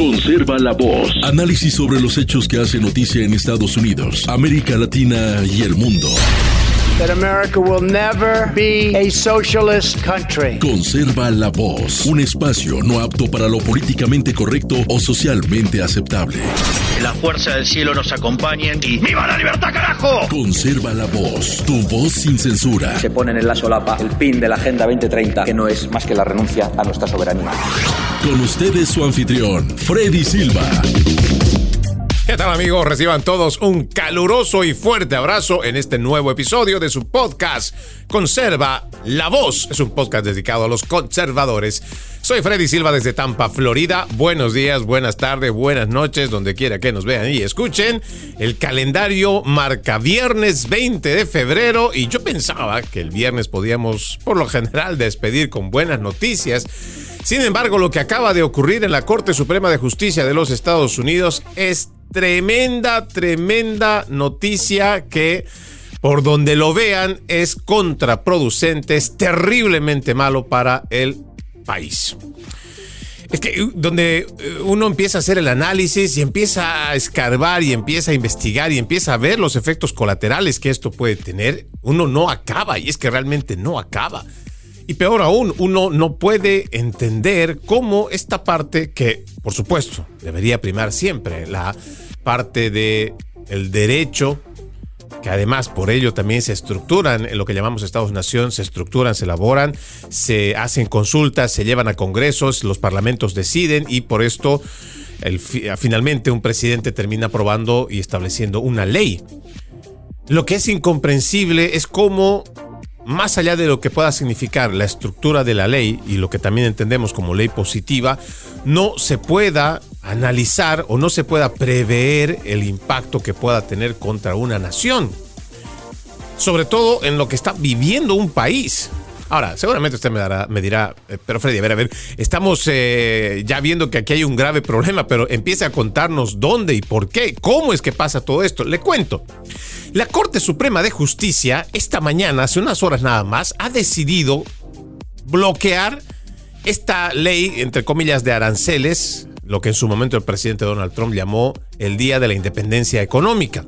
Conserva la voz. Análisis sobre los hechos que hacen noticia en Estados Unidos, América Latina y el mundo. That America will never be a socialist country. Conserva la voz. Un espacio no apto para lo políticamente correcto o socialmente aceptable. La fuerza del cielo nos acompañe y ¡viva la libertad, carajo! Conserva la voz. Tu voz sin censura. Se ponen en la solapa el pin de la Agenda 2030, que no es más que la renuncia a nuestra soberanía. Con ustedes su anfitrión, Freddy Silva. ¿Qué tal, amigos? Reciban todos un caluroso y fuerte abrazo en este nuevo episodio de su podcast Conserva la Voz. Es un podcast dedicado a los conservadores. Soy Freddy Silva desde Tampa, Florida. Buenos días, buenas tardes, buenas noches, donde quiera que nos vean y escuchen. El calendario marca viernes 20 de febrero y yo pensaba que el viernes podíamos, por lo general, despedir con buenas noticias. Sin embargo, lo que acaba de ocurrir en la Corte Suprema de Justicia de los Estados Unidos es tremenda noticia que, por donde lo vean, es contraproducente, es terriblemente malo para el país. Es que donde uno empieza a hacer el análisis y empieza a escarbar y empieza a investigar y empieza a ver los efectos colaterales que esto puede tener, uno no acaba, y es que realmente no acaba. Y peor aún, uno no puede entender cómo esta parte, que por supuesto debería primar siempre, la parte del derecho, que además por ello también se estructuran en lo que llamamos Estados-Nación, se estructuran, se elaboran, se hacen consultas, se llevan a congresos, los parlamentos deciden y por esto finalmente un presidente termina aprobando y estableciendo una ley. Lo que es incomprensible es cómo, más allá de lo que pueda significar la estructura de la ley y lo que también entendemos como ley positiva, no se pueda analizar o no se pueda prever el impacto que pueda tener contra una nación. Sobre todo en lo que está viviendo un país. Ahora, seguramente usted me dirá, pero Freddy, a ver, estamos ya viendo que aquí hay un grave problema, pero empiece a contarnos dónde y por qué, cómo es que pasa todo esto. Le cuento. La Corte Suprema de Justicia, esta mañana, hace unas horas nada más, ha decidido bloquear esta ley, entre comillas, de aranceles, lo que en su momento el presidente Donald Trump llamó el Día de la Independencia Económica.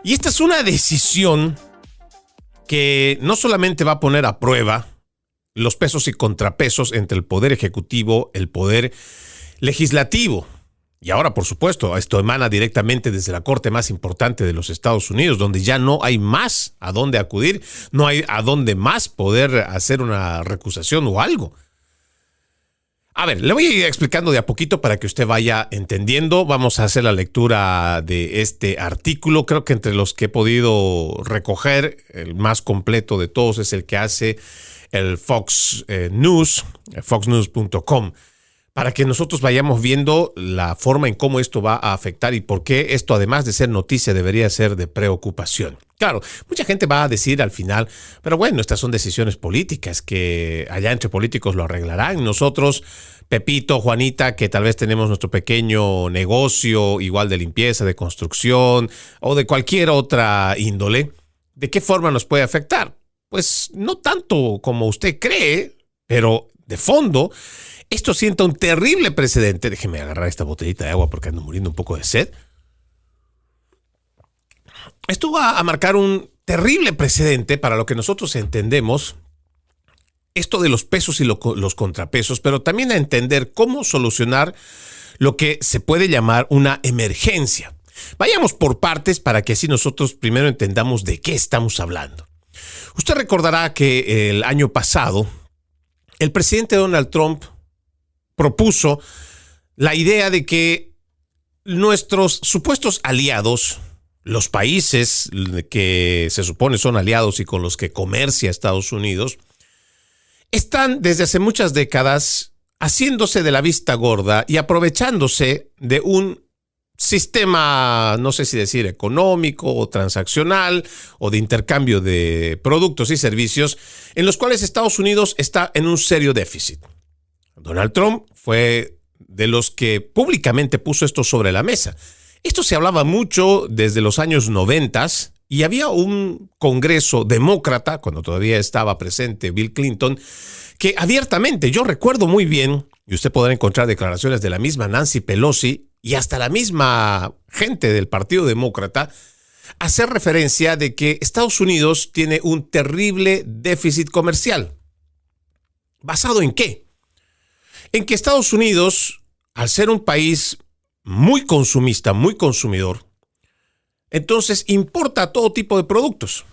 Y esta es una decisión que no solamente va a poner a prueba los pesos y contrapesos entre el poder ejecutivo, el poder legislativo. Y ahora, por supuesto, esto emana directamente desde la corte más importante de los Estados Unidos, donde ya no hay más a dónde acudir, no hay a dónde más poder hacer una recusación o algo. A ver, le voy a ir explicando de a poquito para que usted vaya entendiendo. Vamos a hacer la lectura de este artículo. Creo que entre los que he podido recoger, el más completo de todos es el que hace el Fox News, foxnews.com, para que nosotros vayamos viendo la forma en cómo esto va a afectar y por qué esto, además de ser noticia, debería ser de preocupación. Claro, mucha gente va a decir al final, pero bueno, estas son decisiones políticas que allá entre políticos lo arreglarán. Nosotros, Pepito, Juanita, que tal vez tenemos nuestro pequeño negocio, igual de limpieza, de construcción o de cualquier otra índole, ¿de qué forma nos puede afectar? Pues no tanto como usted cree, pero de fondo, esto sienta un terrible precedente. Déjeme agarrar esta botellita de agua porque ando muriendo un poco de sed. Esto va a marcar un terrible precedente para lo que nosotros entendemos, esto de los pesos y los contrapesos, pero también a entender cómo solucionar lo que se puede llamar una emergencia. Vayamos por partes para que así nosotros primero entendamos de qué estamos hablando. Usted recordará que el año pasado el presidente Donald Trump propuso la idea de que nuestros supuestos aliados, los países que se supone son aliados y con los que comercia Estados Unidos, están desde hace muchas décadas haciéndose de la vista gorda y aprovechándose de un sistema, no sé si decir económico o transaccional o de intercambio de productos y servicios en los cuales Estados Unidos está en un serio déficit. Donald Trump fue de los que públicamente puso esto sobre la mesa. Esto se hablaba mucho desde los años 90 y había un Congreso demócrata, cuando todavía estaba presente Bill Clinton, que abiertamente, yo recuerdo muy bien, y usted podrá encontrar declaraciones de la misma Nancy Pelosi y hasta la misma gente del Partido Demócrata, hacer referencia de que Estados Unidos tiene un terrible déficit comercial. ¿Basado en qué? En que Estados Unidos, al ser un país muy consumista, muy consumidor, entonces importa todo tipo de productos.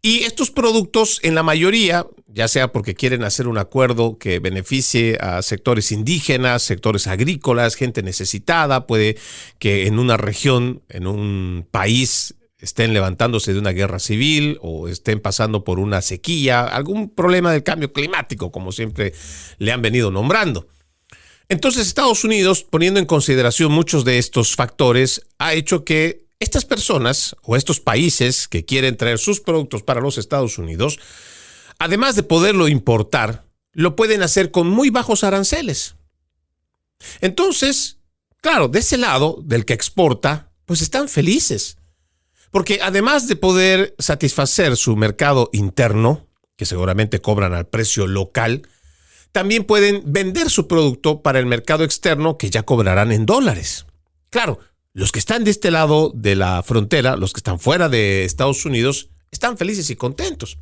Y estos productos, en la mayoría, ya sea porque quieren hacer un acuerdo que beneficie a sectores indígenas, sectores agrícolas, gente necesitada, puede que en una región, en un país, estén levantándose de una guerra civil o estén pasando por una sequía, algún problema del cambio climático, como siempre le han venido nombrando. Entonces, Estados Unidos, poniendo en consideración muchos de estos factores, ha hecho que estas personas o estos países que quieren traer sus productos para los Estados Unidos, además de poderlo importar, lo pueden hacer con muy bajos aranceles. Entonces, claro, de ese lado, del que exporta, pues están felices. Porque además de poder satisfacer su mercado interno, que seguramente cobran al precio local, también pueden vender su producto para el mercado externo, que ya cobrarán en dólares. Claro, los que están de este lado de la frontera, los que están fuera de Estados Unidos, están felices y contentos.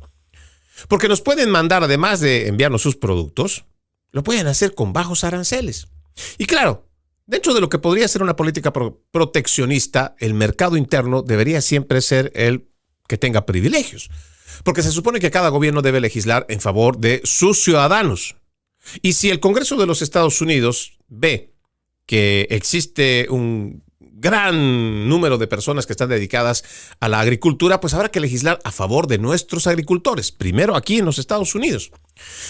Porque nos pueden mandar, además de enviarnos sus productos, lo pueden hacer con bajos aranceles. Y claro, dentro de lo que podría ser una política proteccionista, el mercado interno debería siempre ser el que tenga privilegios. Porque se supone que cada gobierno debe legislar en favor de sus ciudadanos. Y si el Congreso de los Estados Unidos ve que existe un gran número de personas que están dedicadas a la agricultura, pues habrá que legislar a favor de nuestros agricultores, primero aquí en los Estados Unidos.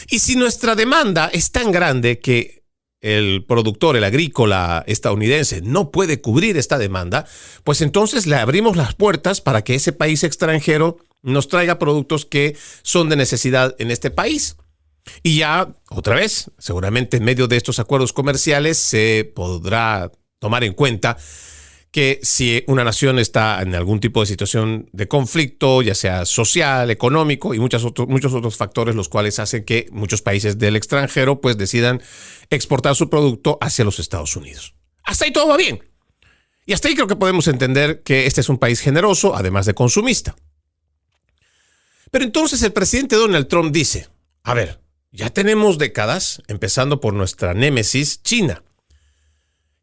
Y si nuestra demanda es tan grande que el productor, el agrícola estadounidense no puede cubrir esta demanda, pues entonces le abrimos las puertas para que ese país extranjero nos traiga productos que son de necesidad en este país. Y ya, otra vez, seguramente en medio de estos acuerdos comerciales se podrá tomar en cuenta que si una nación está en algún tipo de situación de conflicto, ya sea social, económico y muchos otros factores, los cuales hacen que muchos países del extranjero pues decidan exportar su producto hacia los Estados Unidos. Hasta ahí todo va bien. Y hasta ahí creo que podemos entender que este es un país generoso, además de consumista. Pero entonces el presidente Donald Trump dice, a ver, ya tenemos décadas, empezando por nuestra némesis China,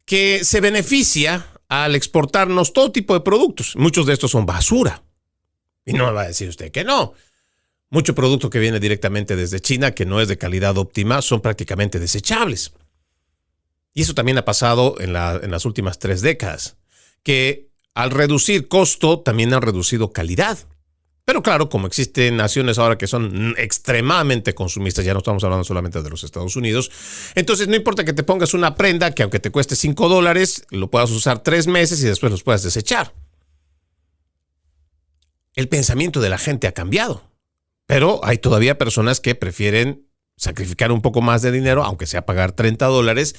que se beneficia al exportarnos todo tipo de productos. Muchos de estos son basura. Y no me va a decir usted que no. Mucho producto que viene directamente desde China, que no es de calidad óptima, son prácticamente desechables. Y eso también ha pasado en las últimas 3 décadas, que al reducir costo también han reducido calidad. Pero claro, como existen naciones ahora que son extremadamente consumistas, ya no estamos hablando solamente de los Estados Unidos, entonces no importa que te pongas una prenda que aunque te cueste $5, lo puedas usar 3 meses y después los puedas desechar. El pensamiento de la gente ha cambiado, pero hay todavía personas que prefieren sacrificar un poco más de dinero, aunque sea pagar $30,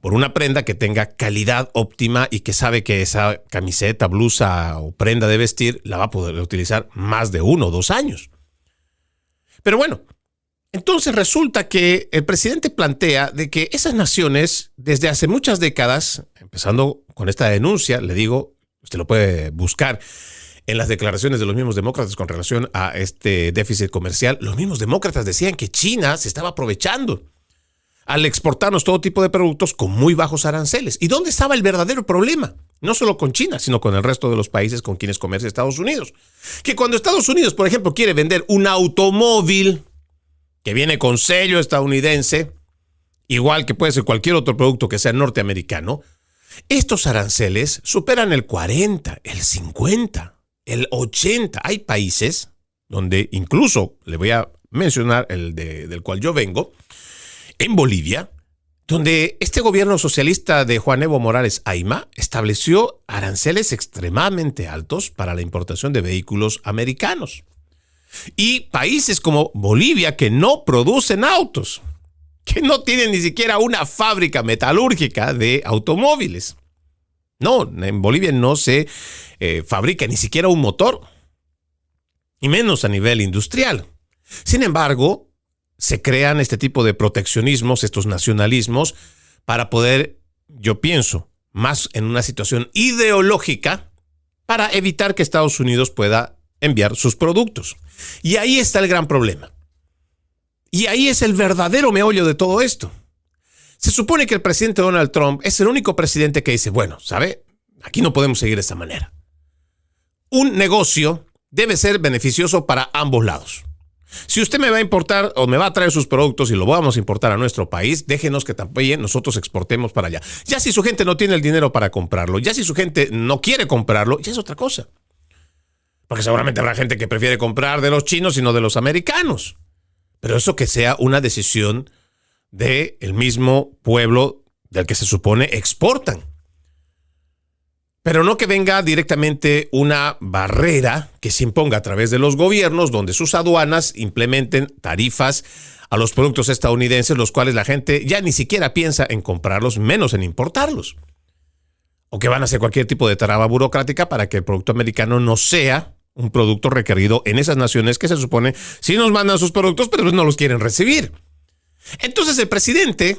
por una prenda que tenga calidad óptima y que sabe que esa camiseta, blusa o prenda de vestir la va a poder utilizar más de 1 o 2 años. Pero bueno, entonces resulta que el presidente plantea de que esas naciones, desde hace muchas décadas, empezando con esta denuncia, le digo, usted lo puede buscar en las declaraciones de los mismos demócratas con relación a este déficit comercial, los mismos demócratas decían que China se estaba aprovechando al exportarnos todo tipo de productos con muy bajos aranceles. ¿Y dónde estaba el verdadero problema? No solo con China, sino con el resto de los países con quienes comercia Estados Unidos. Que cuando Estados Unidos, por ejemplo, quiere vender un automóvil que viene con sello estadounidense, igual que puede ser cualquier otro producto que sea norteamericano, estos aranceles superan el 40, el 50, el 80. Hay países donde incluso, le voy a mencionar del cual yo vengo, en Bolivia, donde este gobierno socialista de Juan Evo Morales Ayma estableció aranceles extremadamente altos para la importación de vehículos americanos. Y países como Bolivia, que no producen autos, que no tienen ni siquiera una fábrica metalúrgica de automóviles. No, en Bolivia no se fabrica ni siquiera un motor, y menos a nivel industrial. Sin embargo, se crean este tipo de proteccionismos, estos nacionalismos, para poder, yo pienso, más en una situación ideológica, para evitar que Estados Unidos pueda enviar sus productos. Y ahí está el gran problema. Y ahí es el verdadero meollo de todo esto. Se supone que el presidente Donald Trump es el único presidente que dice, bueno, ¿sabe? Aquí no podemos seguir de esta manera. Un negocio debe ser beneficioso para ambos lados. Si usted me va a importar o me va a traer sus productos y lo vamos a importar a nuestro país, déjenos que también nosotros exportemos para allá. Ya si su gente no tiene el dinero para comprarlo, ya si su gente no quiere comprarlo, ya es otra cosa. Porque seguramente habrá gente que prefiere comprar de los chinos y no de los americanos. Pero eso que sea una decisión del mismo pueblo del que se supone exportan. Pero no que venga directamente una barrera que se imponga a través de los gobiernos, donde sus aduanas implementen tarifas a los productos estadounidenses, los cuales la gente ya ni siquiera piensa en comprarlos, menos en importarlos. O que van a hacer cualquier tipo de traba burocrática para que el producto americano no sea un producto requerido en esas naciones que se supone sí nos mandan sus productos, pero no los quieren recibir. Entonces el presidente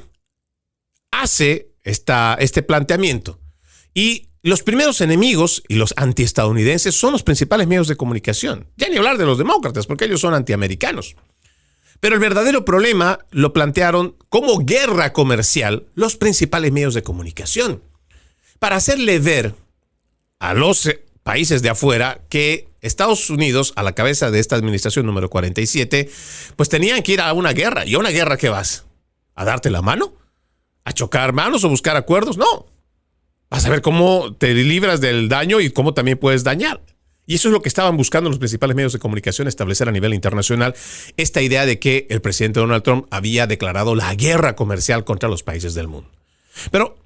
hace este planteamiento y los primeros enemigos y los antiestadounidenses son los principales medios de comunicación. Ya ni hablar de los demócratas, porque ellos son antiamericanos. Pero el verdadero problema lo plantearon como guerra comercial los principales medios de comunicación, para hacerle ver a los países de afuera que Estados Unidos, a la cabeza de esta administración número 47, pues tenían que ir a una guerra. ¿Y a una guerra qué vas? ¿A darte la mano? ¿A chocar manos o buscar acuerdos? No. Vas a ver cómo te libras del daño y cómo también puedes dañar. Y eso es lo que estaban buscando los principales medios de comunicación, establecer a nivel internacional esta idea de que el presidente Donald Trump había declarado la guerra comercial contra los países del mundo. Pero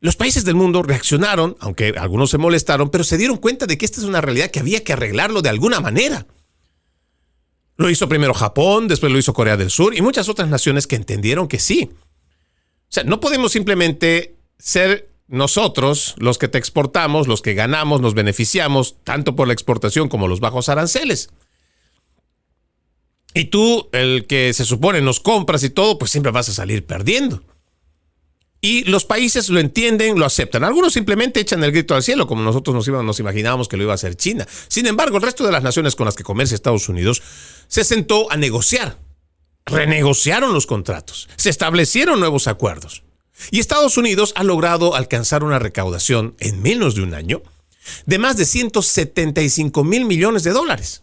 los países del mundo reaccionaron, aunque algunos se molestaron, pero se dieron cuenta de que esta es una realidad que había que arreglarlo de alguna manera. Lo hizo primero Japón, después lo hizo Corea del Sur y muchas otras naciones que entendieron que sí. O sea, no podemos simplemente ser nosotros los que te exportamos, los que ganamos, nos beneficiamos, tanto por la exportación como los bajos aranceles. Y tú, el que se supone nos compras y todo, pues siempre vas a salir perdiendo. Y los países lo entienden, lo aceptan. Algunos simplemente echan el grito al cielo, como nosotros nos imaginábamos que lo iba a hacer China. Sin embargo, el resto de las naciones con las que comercia Estados Unidos se sentó a negociar. Renegociaron los contratos. Se establecieron nuevos acuerdos. Y Estados Unidos ha logrado alcanzar una recaudación en menos de un año de más de 175 mil millones de dólares.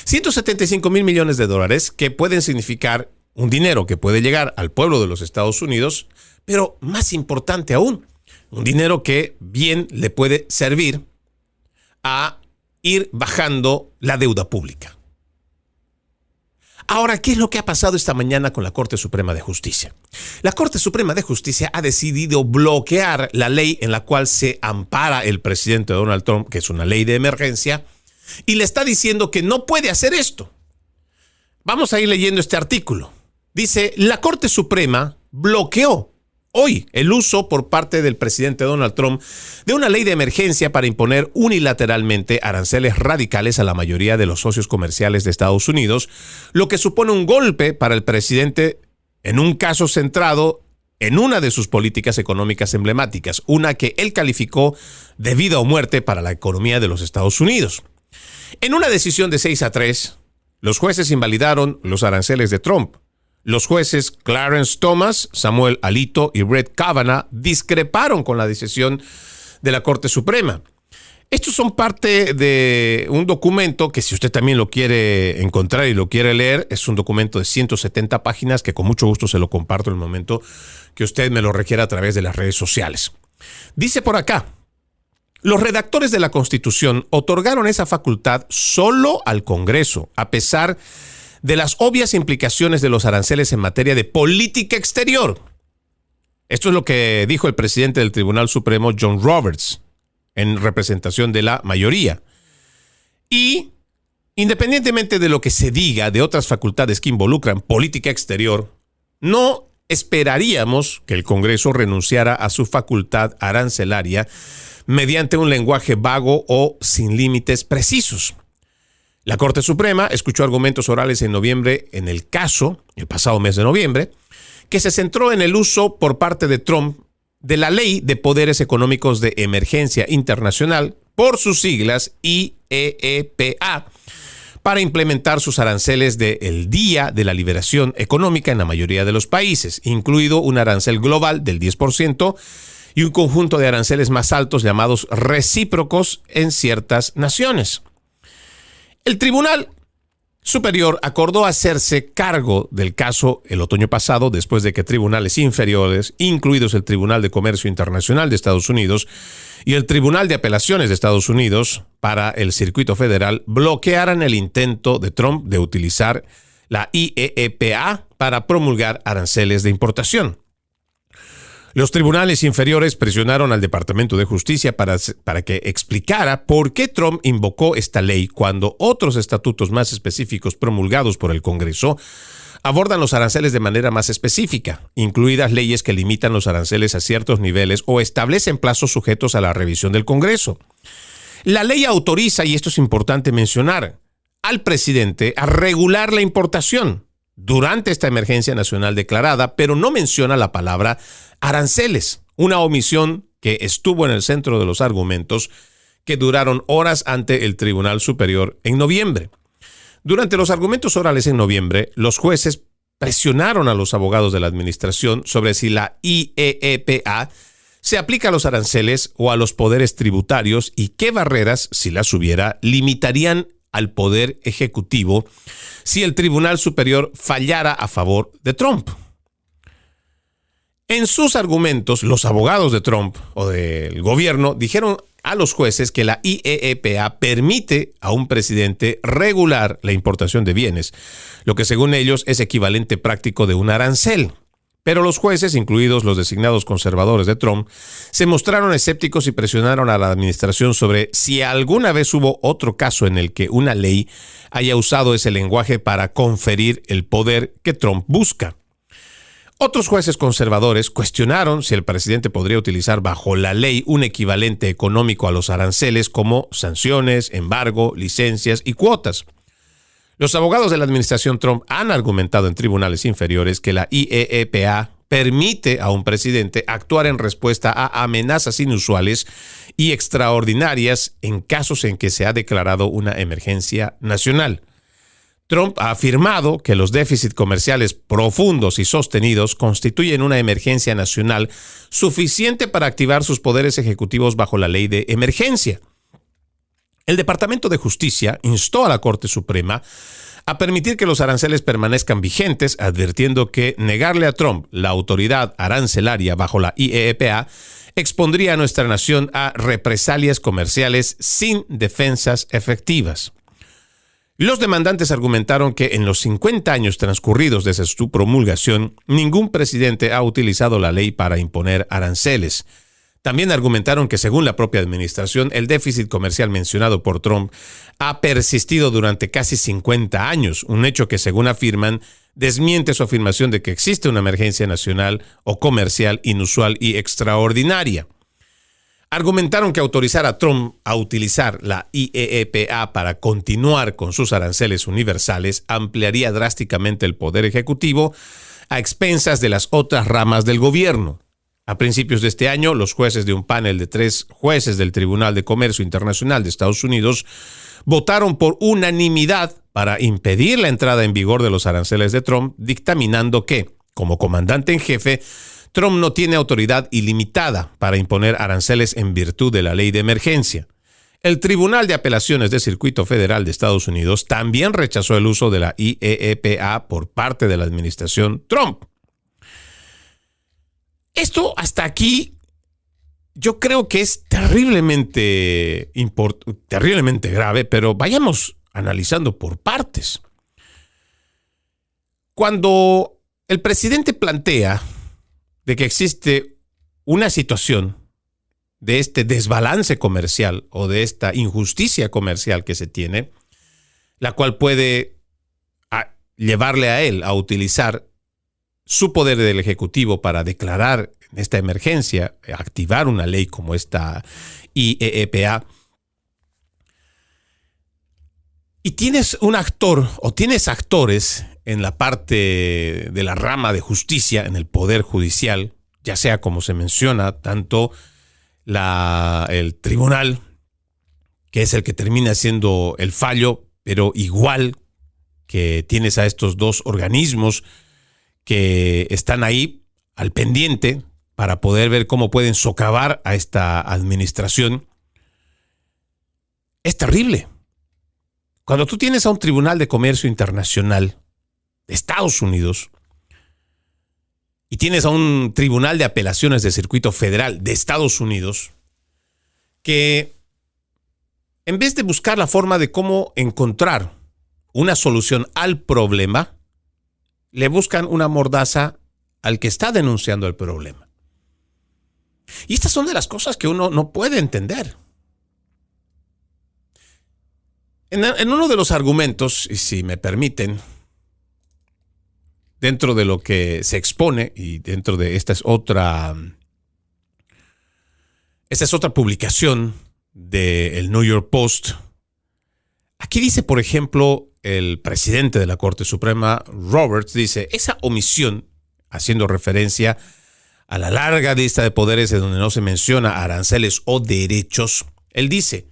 175 mil millones de dólares que pueden significar un dinero que puede llegar al pueblo de los Estados Unidos, pero más importante aún, un dinero que bien le puede servir a ir bajando la deuda pública. Ahora, ¿qué es lo que ha pasado esta mañana con la Corte Suprema de Justicia? La Corte Suprema de Justicia ha decidido bloquear la ley en la cual se ampara el presidente Donald Trump, que es una ley de emergencia, y le está diciendo que no puede hacer esto. Vamos a ir leyendo este artículo. Dice, la Corte Suprema bloqueó hoy el uso por parte del presidente Donald Trump de una ley de emergencia para imponer unilateralmente aranceles radicales a la mayoría de los socios comerciales de Estados Unidos, lo que supone un golpe para el presidente en un caso centrado en una de sus políticas económicas emblemáticas, una que él calificó de vida o muerte para la economía de los Estados Unidos. En una decisión de 6-3, los jueces invalidaron los aranceles de Trump. Los jueces Clarence Thomas, Samuel Alito y Brett Kavanaugh discreparon con la decisión de la Corte Suprema. Estos son parte de un documento que, si usted también lo quiere encontrar y lo quiere leer, es un documento de 170 páginas que con mucho gusto se lo comparto en el momento que usted me lo requiera a través de las redes sociales. Dice por acá, los redactores de la Constitución otorgaron esa facultad solo al Congreso, a pesar de las obvias implicaciones de los aranceles en materia de política exterior. Esto es lo que dijo el presidente del Tribunal Supremo, John Roberts, en representación de la mayoría. Y, independientemente de lo que se diga de otras facultades que involucran política exterior, no esperaríamos que el Congreso renunciara a su facultad arancelaria mediante un lenguaje vago o sin límites precisos. La Corte Suprema escuchó argumentos orales en noviembre en el caso, el pasado mes de noviembre, que se centró en el uso por parte de Trump de la Ley de Poderes Económicos de Emergencia Internacional, por sus siglas IEEPA, para implementar sus aranceles del Día de la Liberación Económica en la mayoría de los países, incluido un arancel global del 10% y un conjunto de aranceles más altos llamados recíprocos en ciertas naciones. El Tribunal Superior acordó hacerse cargo del caso el otoño pasado, después de que tribunales inferiores, incluidos el Tribunal de Comercio Internacional de Estados Unidos y el Tribunal de Apelaciones de Estados Unidos para el Circuito Federal, bloquearan el intento de Trump de utilizar la IEEPA para promulgar aranceles de importación. Los tribunales inferiores presionaron al Departamento de Justicia para que explicara por qué Trump invocó esta ley cuando otros estatutos más específicos promulgados por el Congreso abordan los aranceles de manera más específica, incluidas leyes que limitan los aranceles a ciertos niveles o establecen plazos sujetos a la revisión del Congreso. La ley autoriza, y esto es importante mencionar, al presidente a regular la importación durante esta emergencia nacional declarada, pero no menciona la palabra aranceles, una omisión que estuvo en el centro de los argumentos que duraron horas ante el Tribunal Superior en noviembre. Durante los argumentos orales en noviembre, los jueces presionaron a los abogados de la administración sobre si la IEEPA se aplica a los aranceles o a los poderes tributarios y qué barreras, si las hubiera, limitarían al poder ejecutivo si el Tribunal Superior fallara a favor de Trump. En sus argumentos, los abogados de Trump o del gobierno dijeron a los jueces que la IEEPA permite a un presidente regular la importación de bienes, lo que según ellos es equivalente práctico de un arancel. Pero los jueces, incluidos los designados conservadores de Trump, se mostraron escépticos y presionaron a la administración sobre si alguna vez hubo otro caso en el que una ley haya usado ese lenguaje para conferir el poder que Trump busca. Otros jueces conservadores cuestionaron si el presidente podría utilizar bajo la ley un equivalente económico a los aranceles como sanciones, embargo, licencias y cuotas. Los abogados de la administración Trump han argumentado en tribunales inferiores que la IEEPA permite a un presidente actuar en respuesta a amenazas inusuales y extraordinarias en casos en que se ha declarado una emergencia nacional. Trump ha afirmado que los déficits comerciales profundos y sostenidos constituyen una emergencia nacional suficiente para activar sus poderes ejecutivos bajo la ley de emergencia. El Departamento de Justicia instó a la Corte Suprema a permitir que los aranceles permanezcan vigentes, advirtiendo que negarle a Trump la autoridad arancelaria bajo la IEEPA expondría a nuestra nación a represalias comerciales sin defensas efectivas. Los demandantes argumentaron que en los 50 años transcurridos desde su promulgación, ningún presidente ha utilizado la ley para imponer aranceles. También argumentaron que, según la propia administración, el déficit comercial mencionado por Trump ha persistido durante casi 50 años, un hecho que, según afirman, desmiente su afirmación de que existe una emergencia nacional o comercial inusual y extraordinaria. Argumentaron que autorizar a Trump a utilizar la IEEPA para continuar con sus aranceles universales ampliaría drásticamente el poder ejecutivo a expensas de las otras ramas del gobierno. A principios de este año, los jueces de un panel de 3 jueces del Tribunal de Comercio Internacional de Estados Unidos votaron por unanimidad para impedir la entrada en vigor de los aranceles de Trump, dictaminando que, como comandante en jefe, Trump no tiene autoridad ilimitada para imponer aranceles en virtud de la ley de emergencia. El Tribunal de Apelaciones del Circuito Federal de Estados Unidos también rechazó el uso de la IEEPA por parte de la administración Trump. Esto hasta aquí yo creo que es terriblemente grave, pero vayamos analizando por partes. Cuando el presidente plantea de que existe una situación de este desbalance comercial o de esta injusticia comercial que se tiene, la cual puede llevarle a él a utilizar su poder del Ejecutivo para declarar en esta emergencia, activar una ley como esta IEEPA. Y tienes un actor o tienes actores en la parte de la rama de justicia, en el poder judicial, ya sea como se menciona, tanto el tribunal, que es el que termina siendo el fallo, pero igual que tienes a estos dos organismos que están ahí al pendiente para poder ver cómo pueden socavar a esta administración. Es terrible. Cuando tú tienes a un Tribunal de Comercio Internacional de Estados Unidos y tienes a un Tribunal de Apelaciones de Circuito Federal de Estados Unidos que en vez de buscar la forma de cómo encontrar una solución al problema, le buscan una mordaza al que está denunciando el problema. Y estas son de las cosas que uno no puede entender. En uno de los argumentos, y si me permiten, dentro de lo que se expone, y dentro de esta es otra publicación del New York Post, aquí dice, por ejemplo, el presidente de la Corte Suprema, Roberts, dice, esa omisión, haciendo referencia a la larga lista de poderes en donde no se menciona aranceles o derechos, él dice,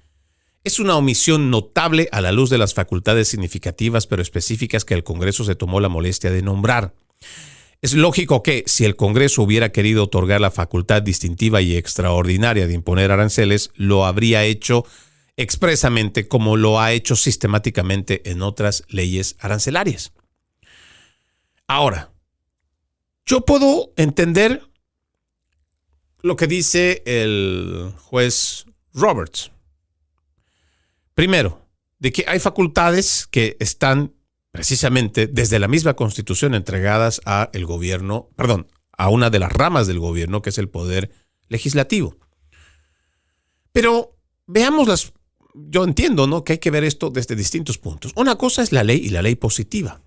es una omisión notable a la luz de las facultades significativas pero específicas que el Congreso se tomó la molestia de nombrar. Es lógico que, si el Congreso hubiera querido otorgar la facultad distintiva y extraordinaria de imponer aranceles, lo habría hecho expresamente como lo ha hecho sistemáticamente en otras leyes arancelarias. Ahora, yo puedo entender lo que dice el juez Roberts. Primero, de que hay facultades que están precisamente desde la misma Constitución entregadas a una de las ramas del gobierno, que es el poder legislativo. Pero veámoslas, yo entiendo, ¿no?, que hay que ver esto desde distintos puntos. Una cosa es la ley y la ley positiva.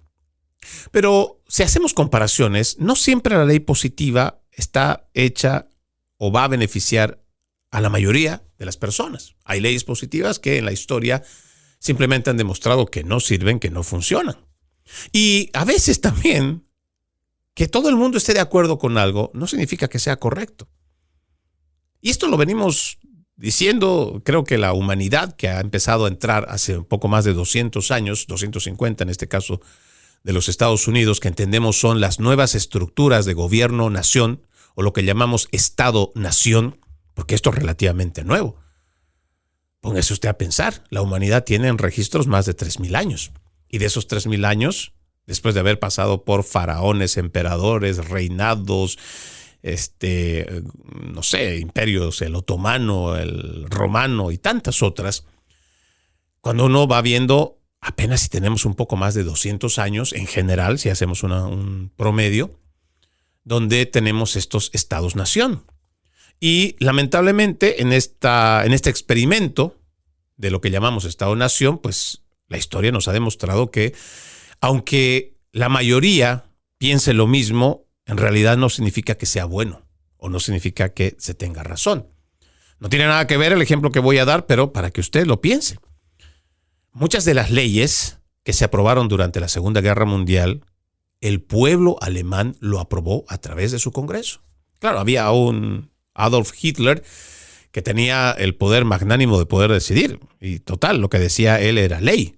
Pero si hacemos comparaciones, no siempre la ley positiva está hecha o va a beneficiar a la mayoría de las personas. Hay leyes positivas que en la historia simplemente han demostrado que no sirven, que no funcionan. Y a veces también que todo el mundo esté de acuerdo con algo no significa que sea correcto. Y esto lo venimos diciendo, creo que la humanidad, que ha empezado a entrar hace un poco más de 200 años, 250 en este caso de los Estados Unidos, que entendemos son las nuevas estructuras de gobierno-nación o lo que llamamos Estado-nación, porque esto es relativamente nuevo. Póngase usted a pensar, la humanidad tiene en registros más de 3,000 años. Y de esos 3,000 años, después de haber pasado por faraones, emperadores, reinados, imperios, el otomano, el romano y tantas otras, cuando uno va viendo, apenas si tenemos un poco más de 200 años, en general, si hacemos un promedio, donde tenemos estos estados-nación. Y lamentablemente en este experimento de lo que llamamos Estado-Nación, pues la historia nos ha demostrado que aunque la mayoría piense lo mismo, en realidad no significa que sea bueno o no significa que se tenga razón. No tiene nada que ver el ejemplo que voy a dar, pero para que usted lo piense. Muchas de las leyes que se aprobaron durante la Segunda Guerra Mundial, el pueblo alemán lo aprobó a través de su Congreso. Claro, había un Adolf Hitler que tenía el poder magnánimo de poder decidir. Y total, lo que decía él era ley.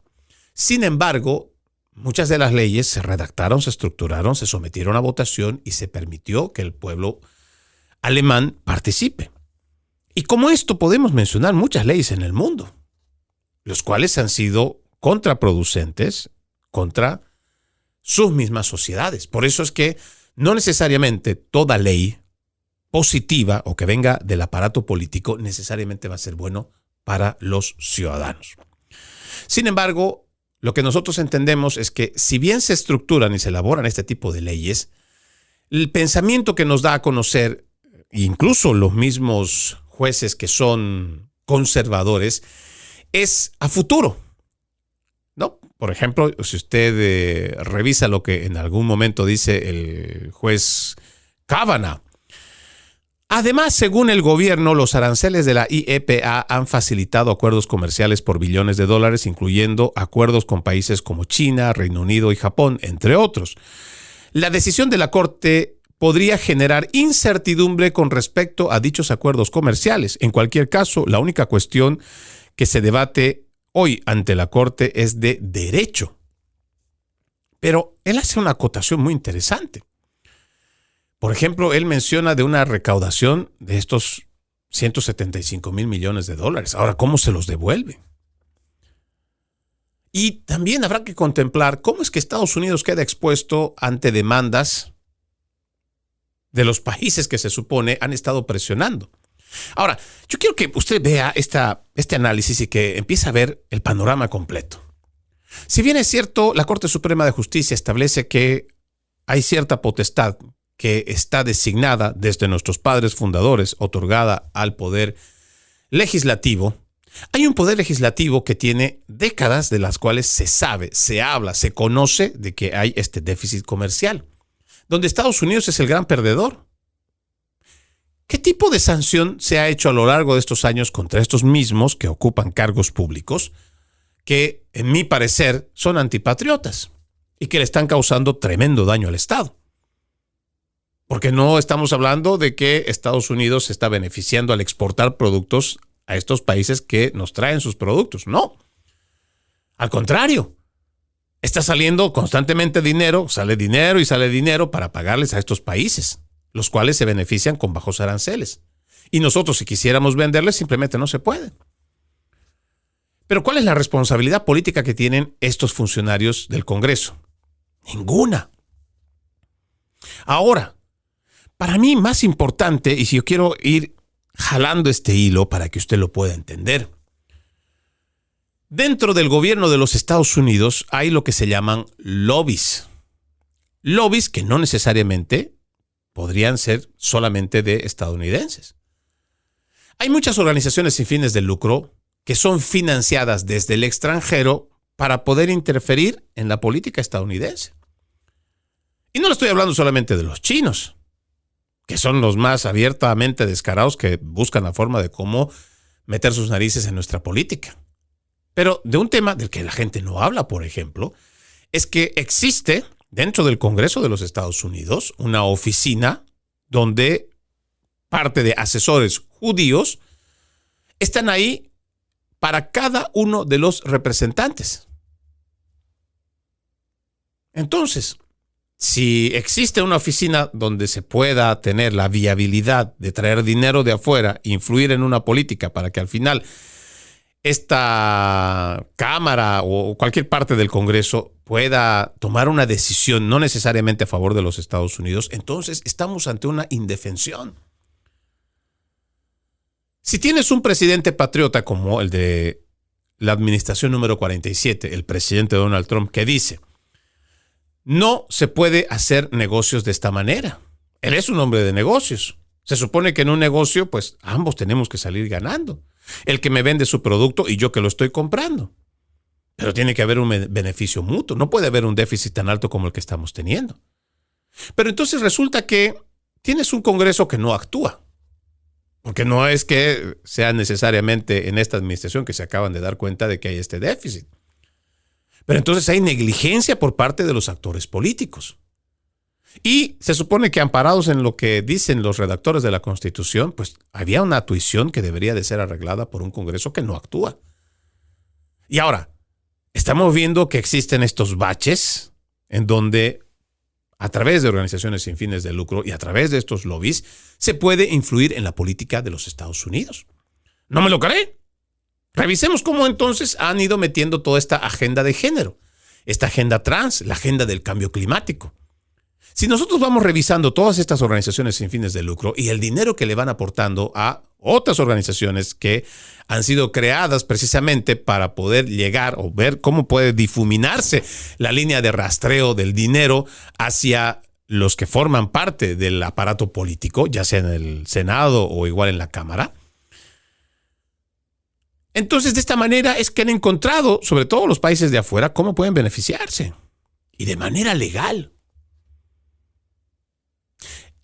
Sin embargo, muchas de las leyes se redactaron, se estructuraron, se sometieron a votación y se permitió que el pueblo alemán participe. Y como esto podemos mencionar muchas leyes en el mundo, los cuales han sido contraproducentes contra sus mismas sociedades. Por eso es que no necesariamente toda ley positiva o que venga del aparato político necesariamente va a ser bueno para los ciudadanos. Sin embargo, lo que nosotros entendemos es que si bien se estructuran y se elaboran este tipo de leyes, el pensamiento que nos da a conocer, incluso los mismos jueces que son conservadores, es a futuro, ¿no? Por ejemplo, si usted revisa lo que en algún momento dice el juez Kavanaugh, Además, según el gobierno, los aranceles de la IEPA han facilitado acuerdos comerciales por billones de dólares, incluyendo acuerdos con países como China, Reino Unido y Japón, entre otros. La decisión de la Corte podría generar incertidumbre con respecto a dichos acuerdos comerciales. En cualquier caso, la única cuestión que se debate hoy ante la Corte es de derecho. Pero él hace una acotación muy interesante. Por ejemplo, él menciona de una recaudación de estos 175 mil millones de dólares. Ahora, ¿cómo se los devuelve? Y también habrá que contemplar cómo es que Estados Unidos queda expuesto ante demandas de los países que se supone han estado presionando. Ahora, yo quiero que usted vea este análisis y que empiece a ver el panorama completo. Si bien es cierto, la Corte Suprema de Justicia establece que hay cierta potestad que está designada desde nuestros padres fundadores, otorgada al poder legislativo, hay un poder legislativo que tiene décadas de las cuales se sabe, se habla, se conoce de que hay este déficit comercial, donde Estados Unidos es el gran perdedor. ¿Qué tipo de sanción se ha hecho a lo largo de estos años contra estos mismos que ocupan cargos públicos, que, en mi parecer, son antipatriotas y que le están causando tremendo daño al Estado? Porque no estamos hablando de que Estados Unidos se está beneficiando al exportar productos a estos países que nos traen sus productos. No. Al contrario. Está saliendo constantemente dinero, sale dinero para pagarles a estos países, los cuales se benefician con bajos aranceles. Y nosotros, si quisiéramos venderles, simplemente no se puede. Pero ¿cuál es la responsabilidad política que tienen estos funcionarios del Congreso? Ninguna. Ahora, para mí más importante, y si yo quiero ir jalando este hilo para que usted lo pueda entender, dentro del gobierno de los Estados Unidos hay lo que se llaman lobbies. Lobbies que no necesariamente podrían ser solamente de estadounidenses. Hay muchas organizaciones sin fines de lucro que son financiadas desde el extranjero para poder interferir en la política estadounidense. Y no le estoy hablando solamente de los chinos, que son los más abiertamente descarados que buscan la forma de cómo meter sus narices en nuestra política. Pero de un tema del que la gente no habla, por ejemplo, es que existe dentro del Congreso de los Estados Unidos una oficina donde parte de asesores judíos están ahí para cada uno de los representantes. Entonces, si existe una oficina donde se pueda tener la viabilidad de traer dinero de afuera, influir en una política para que al final esta Cámara o cualquier parte del Congreso pueda tomar una decisión no necesariamente a favor de los Estados Unidos, entonces estamos ante una indefensión. Si tienes un presidente patriota como el de la administración número 47, el presidente Donald Trump, que dice: no se puede hacer negocios de esta manera. Él es un hombre de negocios. Se supone que en un negocio, pues ambos tenemos que salir ganando. El que me vende su producto y yo que lo estoy comprando. Pero tiene que haber un beneficio mutuo. No puede haber un déficit tan alto como el que estamos teniendo. Pero entonces resulta que tienes un Congreso que no actúa. Porque no es que sea necesariamente en esta administración que se acaban de dar cuenta de que hay este déficit. Pero entonces hay negligencia por parte de los actores políticos. Y se supone que amparados en lo que dicen los redactores de la Constitución, pues había una tuición que debería de ser arreglada por un Congreso que no actúa. Y ahora, estamos viendo que existen estos baches en donde a través de organizaciones sin fines de lucro y a través de estos lobbies se puede influir en la política de los Estados Unidos. ¿No me lo cree? Revisemos cómo entonces han ido metiendo toda esta agenda de género, esta agenda trans, la agenda del cambio climático. Si nosotros vamos revisando todas estas organizaciones sin fines de lucro y el dinero que le van aportando a otras organizaciones que han sido creadas precisamente para poder llegar o ver cómo puede difuminarse la línea de rastreo del dinero hacia los que forman parte del aparato político, ya sea en el Senado o igual en la Cámara. Entonces, de esta manera es que han encontrado, sobre todo los países de afuera, cómo pueden beneficiarse. Y de manera legal.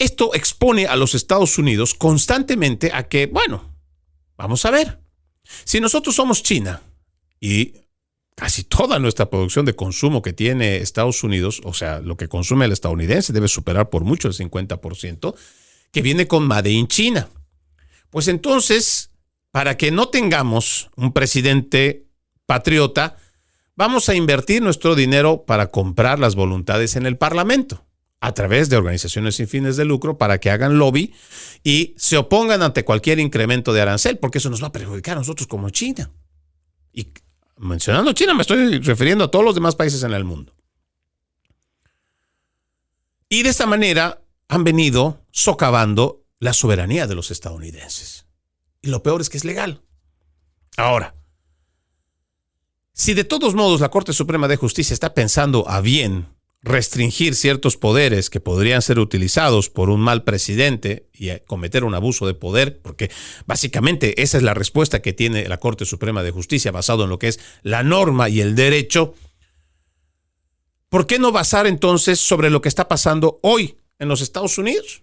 Esto expone a los Estados Unidos constantemente a que, bueno, vamos a ver, si nosotros somos China y casi toda nuestra producción de consumo que tiene Estados Unidos, o sea, lo que consume el estadounidense debe superar por mucho el 50%, que viene con Made in China. Pues entonces, para que no tengamos un presidente patriota, vamos a invertir nuestro dinero para comprar las voluntades en el Parlamento, a través de organizaciones sin fines de lucro, para que hagan lobby y se opongan ante cualquier incremento de arancel, porque eso nos va a perjudicar a nosotros como China. Y mencionando China, me estoy refiriendo a todos los demás países en el mundo. Y de esta manera han venido socavando la soberanía de los estadounidenses. Y lo peor es que es legal. Ahora, si de todos modos la Corte Suprema de Justicia está pensando a bien restringir ciertos poderes que podrían ser utilizados por un mal presidente y cometer un abuso de poder, porque básicamente esa es la respuesta que tiene la Corte Suprema de Justicia basado en lo que es la norma y el derecho, ¿por qué no basar entonces sobre lo que está pasando hoy en los Estados Unidos?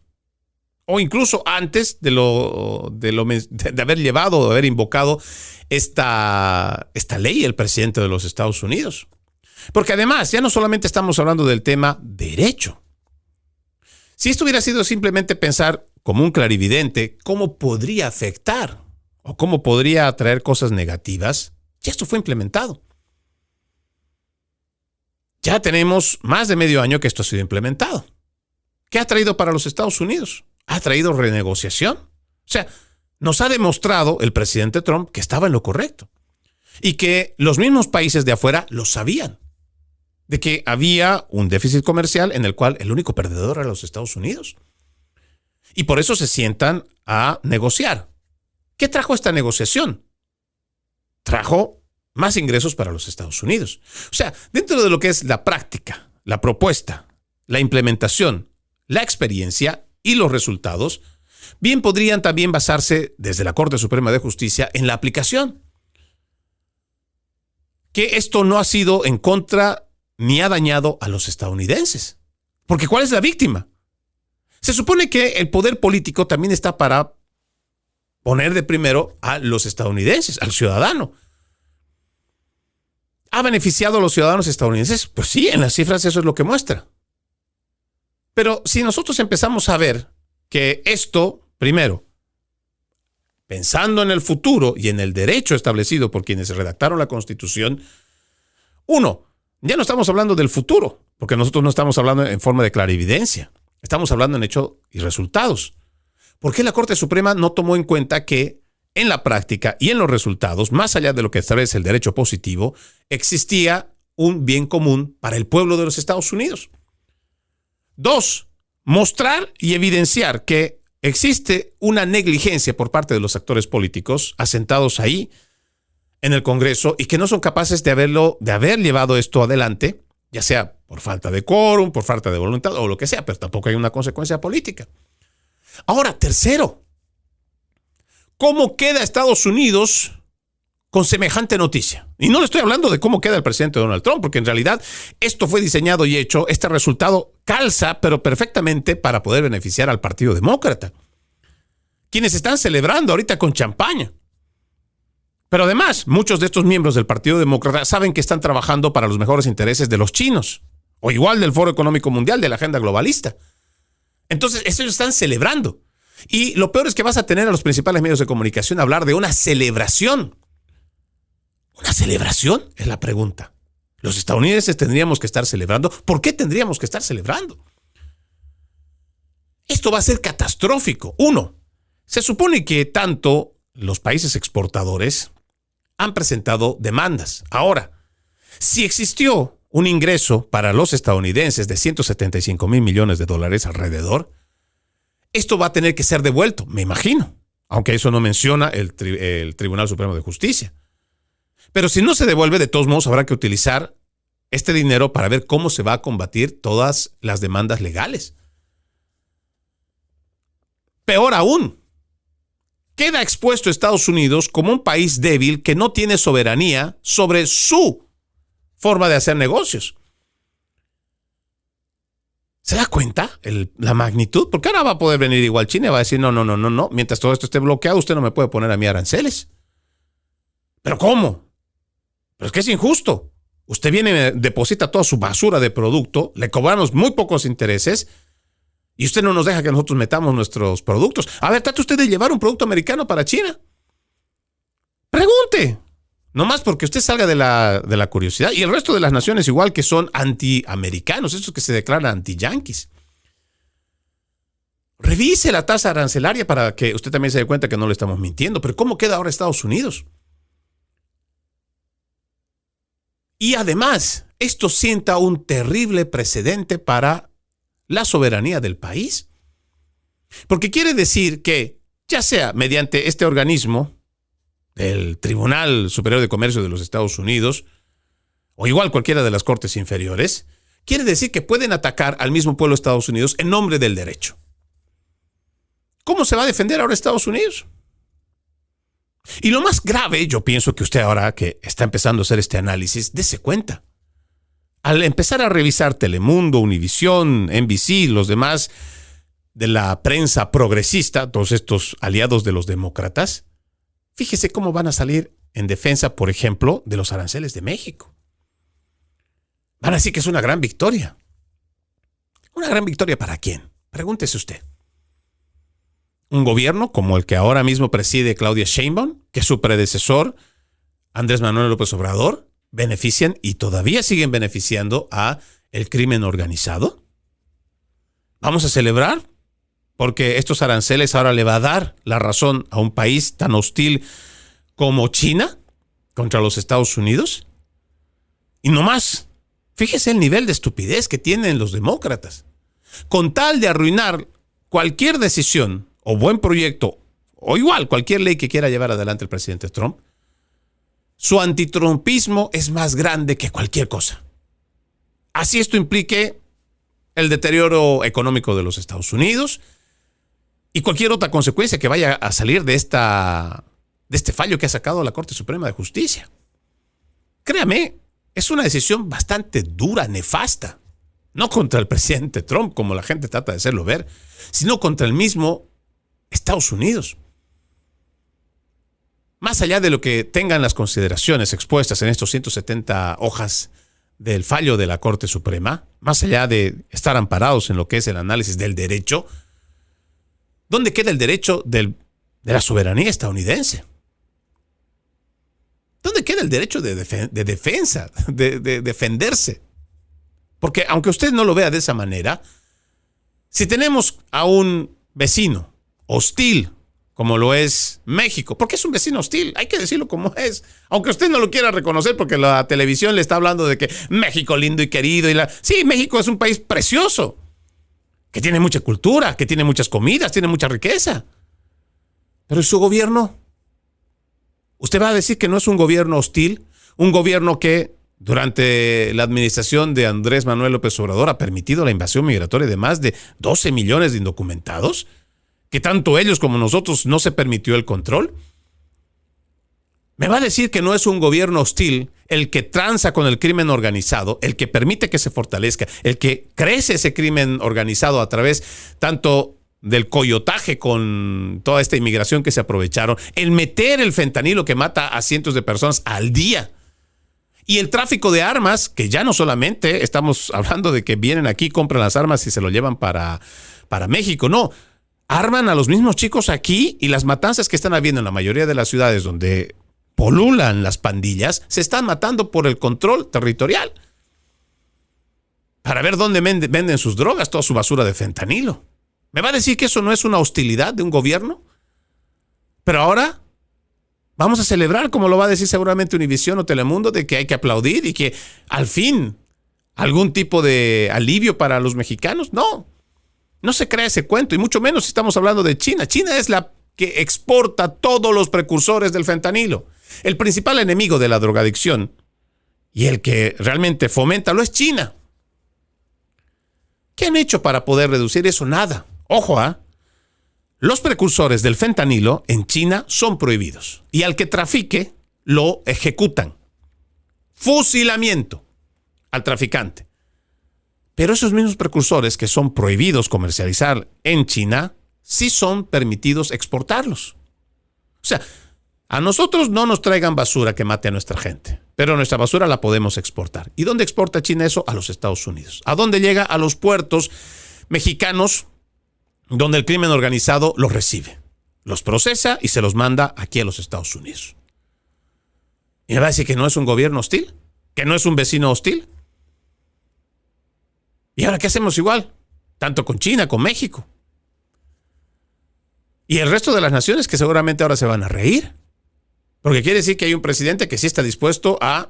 O incluso antes de haber llevado o de haber invocado esta ley el presidente de los Estados Unidos. Porque además, ya no solamente estamos hablando del tema derecho. Si esto hubiera sido simplemente pensar como un clarividente, cómo podría afectar o cómo podría traer cosas negativas, ya esto fue implementado. Ya tenemos más de medio año que esto ha sido implementado. ¿Qué ha traído para los Estados Unidos? Ha traído renegociación. O sea, nos ha demostrado el presidente Trump que estaba en lo correcto y que los mismos países de afuera lo sabían, de que había un déficit comercial en el cual el único perdedor era los Estados Unidos. Y por eso se sientan a negociar. ¿Qué trajo esta negociación? Trajo más ingresos para los Estados Unidos. O sea, dentro de lo que es la práctica, la propuesta, la implementación, la experiencia y los resultados, bien podrían también basarse desde la Corte Suprema de Justicia en la aplicación. Que esto no ha sido en contra ni ha dañado a los estadounidenses. Porque ¿cuál es la víctima? Se supone que el poder político también está para poner de primero a los estadounidenses, al ciudadano. ¿Ha beneficiado a los ciudadanos estadounidenses? Pues sí, en las cifras eso es lo que muestra. Pero si nosotros empezamos a ver que esto, primero, pensando en el futuro y en el derecho establecido por quienes redactaron la Constitución, uno, ya no estamos hablando del futuro, porque nosotros no estamos hablando en forma de clarividencia, estamos hablando en hechos y resultados. ¿Por qué la Corte Suprema no tomó en cuenta que en la práctica y en los resultados, más allá de lo que establece el derecho positivo, existía un bien común para el pueblo de los Estados Unidos? Dos, mostrar y evidenciar que existe una negligencia por parte de los actores políticos asentados ahí en el Congreso y que no son capaces de haber llevado esto adelante, ya sea por falta de quórum, por falta de voluntad o lo que sea, pero tampoco hay una consecuencia política. Ahora, tercero, ¿cómo queda Estados Unidos con semejante noticia? Y no le estoy hablando de cómo queda el presidente Donald Trump, porque en realidad esto fue diseñado y hecho, este resultado calza, pero perfectamente para poder beneficiar al Partido Demócrata, quienes están celebrando ahorita con champaña. Pero además, muchos de estos miembros del Partido Demócrata saben que están trabajando para los mejores intereses de los chinos, o igual del Foro Económico Mundial, de la agenda globalista. Entonces, ellos están celebrando. Y lo peor es que vas a tener a los principales medios de comunicación hablar de una celebración. ¿Una celebración? Es la pregunta. Los estadounidenses tendríamos que estar celebrando. ¿Por qué tendríamos que estar celebrando? Esto va a ser catastrófico. Uno, se supone que tanto los países exportadores han presentado demandas. Ahora, si existió un ingreso para los estadounidenses de $175 mil millones alrededor, esto va a tener que ser devuelto, me imagino, aunque eso no menciona el Tribunal Supremo de Justicia. Pero si no se devuelve, de todos modos habrá que utilizar este dinero para ver cómo se va a combatir todas las demandas legales. Peor aún, queda expuesto Estados Unidos como un país débil que no tiene soberanía sobre su forma de hacer negocios. ¿Se da cuenta la magnitud? Porque ahora va a poder venir igual China y va a decir, no. Mientras todo esto esté bloqueado, usted no me puede poner a mí aranceles. ¿Pero cómo? Pero es que es injusto. Usted viene, deposita toda su basura de producto, le cobramos muy pocos intereses y usted no nos deja que nosotros metamos nuestros productos. A ver, trate usted de llevar un producto americano para China. Pregunte. No más porque usted salga de la curiosidad. Y el resto de las naciones igual, que son antiamericanos, estos que se declaran anti-yanquis. Revise la tasa arancelaria para que usted también se dé cuenta que no le estamos mintiendo. Pero ¿cómo queda ahora Estados Unidos? Y además, esto sienta un terrible precedente para la soberanía del país. Porque quiere decir que, ya sea mediante este organismo, el Tribunal Superior de Comercio de los Estados Unidos, o igual cualquiera de las cortes inferiores, quiere decir que pueden atacar al mismo pueblo de Estados Unidos en nombre del derecho. ¿Cómo se va a defender ahora Estados Unidos? Y lo más grave, yo pienso que usted ahora que está empezando a hacer este análisis, dése cuenta. Al empezar a revisar Telemundo, Univisión, NBC, los demás de la prensa progresista, todos estos aliados de los demócratas, fíjese cómo van a salir en defensa, por ejemplo, de los aranceles de México. Van a decir que es una gran victoria. ¿Una gran victoria para quién? Pregúntese usted. Un gobierno como el que ahora mismo preside Claudia Sheinbaum, que su predecesor, Andrés Manuel López Obrador, benefician y todavía siguen beneficiando a el crimen organizado. ¿Vamos a celebrar? Porque estos aranceles ahora le va a dar la razón a un país tan hostil como China contra los Estados Unidos. Y no más, fíjese el nivel de estupidez que tienen los demócratas. Con tal de arruinar cualquier decisión o buen proyecto, o igual cualquier ley que quiera llevar adelante el presidente Trump, su antitrumpismo es más grande que cualquier cosa. Así esto implique el deterioro económico de los Estados Unidos y cualquier otra consecuencia que vaya a salir de este fallo que ha sacado la Corte Suprema de Justicia. Créame, es una decisión bastante dura, nefasta. No contra el presidente Trump, como la gente trata de hacerlo ver, sino contra el mismo Estados Unidos. Más allá de lo que tengan las consideraciones expuestas en estos 170 hojas del fallo de la Corte Suprema, más allá de estar amparados en lo que es el análisis del derecho, ¿dónde queda el derecho de la soberanía estadounidense? ¿Dónde queda el derecho de defensa, de defenderse? Porque aunque usted no lo vea de esa manera, si tenemos a un vecino hostil, como lo es México, porque es un vecino hostil, hay que decirlo como es, aunque usted no lo quiera reconocer porque la televisión le está hablando de que México lindo y querido, sí, México es un país precioso, que tiene mucha cultura, que tiene muchas comidas, tiene mucha riqueza, pero ¿y su gobierno? ¿Usted va a decir que no es un gobierno hostil? Un gobierno que durante la administración de Andrés Manuel López Obrador ha permitido la invasión migratoria de más de 12 millones de indocumentados, que tanto ellos como nosotros no se permitió el control. ¿Me va a decir que no es un gobierno hostil el que tranza con el crimen organizado, el que permite que se fortalezca, el que crece ese crimen organizado a través tanto del coyotaje con toda esta inmigración que se aprovecharon, el meter el fentanilo que mata a cientos de personas al día, y el tráfico de armas, que ya no solamente estamos hablando de que vienen aquí, compran las armas y se lo llevan para México, no, arman a los mismos chicos aquí, y las matanzas que están habiendo en la mayoría de las ciudades donde polulan las pandillas, se están matando por el control territorial para ver dónde venden sus drogas, toda su basura de fentanilo. ¿Me va a decir que eso no es una hostilidad de un gobierno? Pero ahora vamos a celebrar, como lo va a decir seguramente Univisión o Telemundo, de que hay que aplaudir y que al fin algún tipo de alivio para los mexicanos. No se crea ese cuento, y mucho menos si estamos hablando de China. China es la que exporta todos los precursores del fentanilo. El principal enemigo de la drogadicción y el que realmente foméntalo es China. ¿Qué han hecho para poder reducir eso? Nada. Ojo, los precursores del fentanilo en China son prohibidos y al que trafique lo ejecutan. Fusilamiento al traficante. Pero esos mismos precursores que son prohibidos comercializar en China, sí son permitidos exportarlos. O sea, a nosotros no nos traigan basura que mate a nuestra gente, pero nuestra basura la podemos exportar. ¿Y dónde exporta China eso? A los Estados Unidos. ¿A dónde llega? A los puertos mexicanos, donde el crimen organizado los recibe, los procesa y se los manda aquí a los Estados Unidos. ¿Y me va a decir que no es un gobierno hostil? ¿Que no es un vecino hostil? ¿Y ahora qué hacemos igual? Tanto con China, con México. Y el resto de las naciones que seguramente ahora se van a reír. Porque quiere decir que hay un presidente que sí está dispuesto a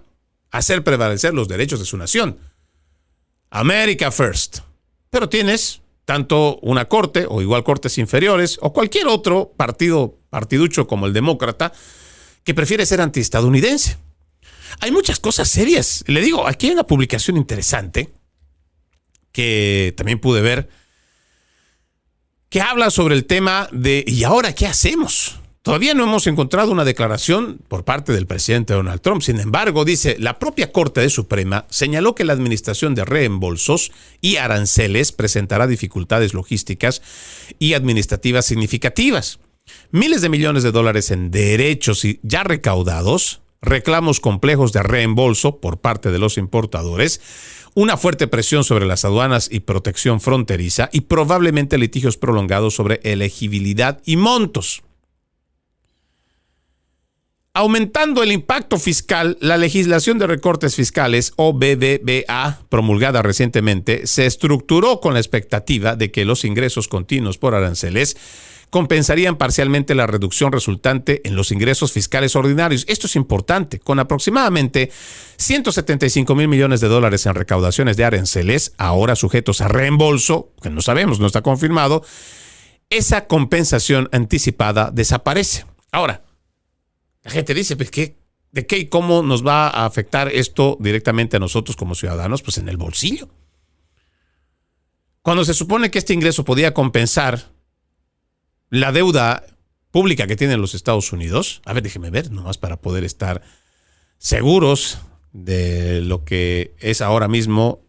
hacer prevalecer los derechos de su nación. America first. Pero tienes tanto una corte o igual cortes inferiores o cualquier otro partiducho como el demócrata que prefiere ser antiestadounidense. Hay muchas cosas serias. Le digo, aquí hay una publicación interesante que también pude ver que habla sobre el tema de ¿y ahora qué hacemos? Todavía no hemos encontrado una declaración por parte del presidente Donald Trump. Sin embargo, dice, la propia Corte Suprema señaló que la administración de reembolsos y aranceles presentará dificultades logísticas y administrativas significativas. Miles de millones de dólares en derechos ya recaudados, reclamos complejos de reembolso por parte de los importadores, una fuerte presión sobre las aduanas y protección fronteriza y probablemente litigios prolongados sobre elegibilidad y montos. Aumentando el impacto fiscal, la legislación de recortes fiscales, o BBBA, promulgada recientemente, se estructuró con la expectativa de que los ingresos continuos por aranceles compensarían parcialmente la reducción resultante en los ingresos fiscales ordinarios. Esto es importante. Con aproximadamente 175 mil millones de dólares en recaudaciones de aranceles, ahora sujetos a reembolso, que no sabemos, no está confirmado, esa compensación anticipada desaparece. Ahora, la gente dice, pues, ¿de qué y cómo nos va a afectar esto directamente a nosotros como ciudadanos? Pues en el bolsillo. Cuando se supone que este ingreso podía compensar la deuda pública que tienen los Estados Unidos, a ver, déjeme ver, nomás para poder estar seguros de lo que es ahora mismo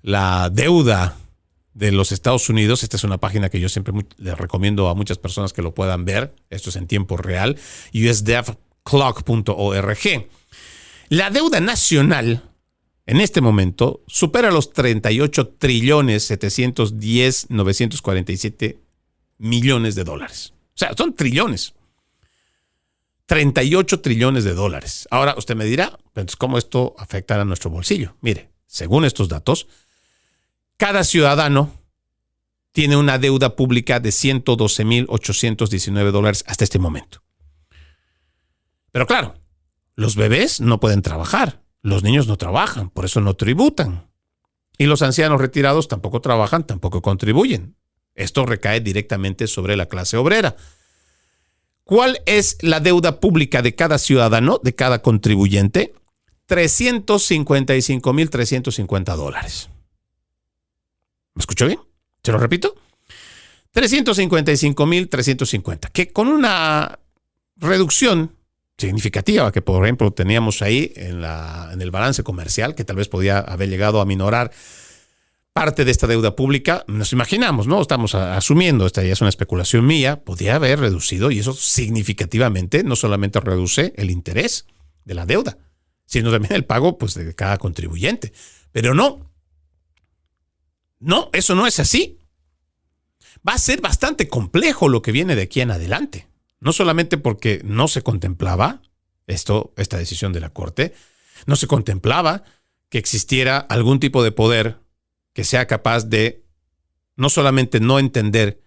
la deuda de los Estados Unidos. Esta es una página que yo siempre les recomiendo a muchas personas que lo puedan ver. Esto es en tiempo real. usdevclock.org. La deuda nacional en este momento supera los 38.710.947 millones de dólares. O sea, son trillones. 38 trillones de dólares. Ahora usted me dirá, entonces, ¿cómo esto afectará a nuestro bolsillo? Mire, según estos datos, cada ciudadano tiene una deuda pública de 112.819 dólares hasta este momento. Pero claro, los bebés no pueden trabajar, los niños no trabajan, por eso no tributan. Y los ancianos retirados tampoco trabajan, tampoco contribuyen. Esto recae directamente sobre la clase obrera. ¿Cuál es la deuda pública de cada ciudadano, de cada contribuyente? 355.350 dólares. ¿Me escuchó bien? ¿Se lo repito? 355.350, que con una reducción significativa que, por ejemplo, teníamos ahí en el balance comercial, que tal vez podía haber llegado a minorar parte de esta deuda pública, nos imaginamos, ¿no? Estamos asumiendo, esta ya es una especulación mía, podía haber reducido, y eso significativamente no solamente reduce el interés de la deuda, sino también el pago, pues, de cada contribuyente. Pero no, eso no es así. Va a ser bastante complejo lo que viene de aquí en adelante. No solamente porque no se contemplaba esta decisión de la Corte, no se contemplaba que existiera algún tipo de poder que sea capaz de no solamente no entender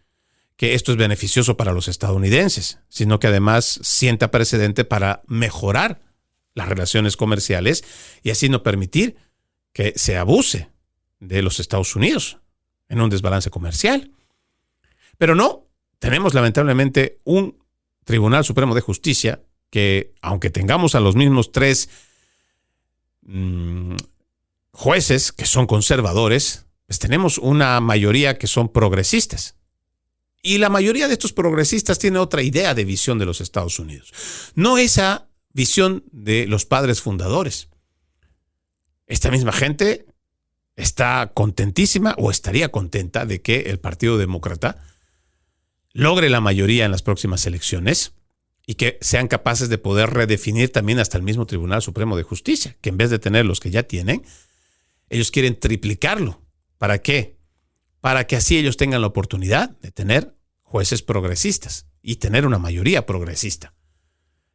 que esto es beneficioso para los estadounidenses, sino que además sienta precedente para mejorar las relaciones comerciales y así no permitir que se abuse de los Estados Unidos en un desbalance comercial. Pero no, tenemos lamentablemente un Tribunal Supremo de Justicia que, aunque tengamos a los mismos tres jueces que son conservadores, pues tenemos una mayoría que son progresistas. Y la mayoría de estos progresistas tiene otra idea de visión de los Estados Unidos. No esa visión de los padres fundadores. esta misma gente está contentísima o estaría contenta de que el Partido Demócrata logre la mayoría en las próximas elecciones y que sean capaces de poder redefinir también hasta el mismo Tribunal Supremo de Justicia, que en vez de tener los que ya tienen, ellos quieren triplicarlo. ¿Para qué? Para que así ellos tengan la oportunidad de tener jueces progresistas y tener una mayoría progresista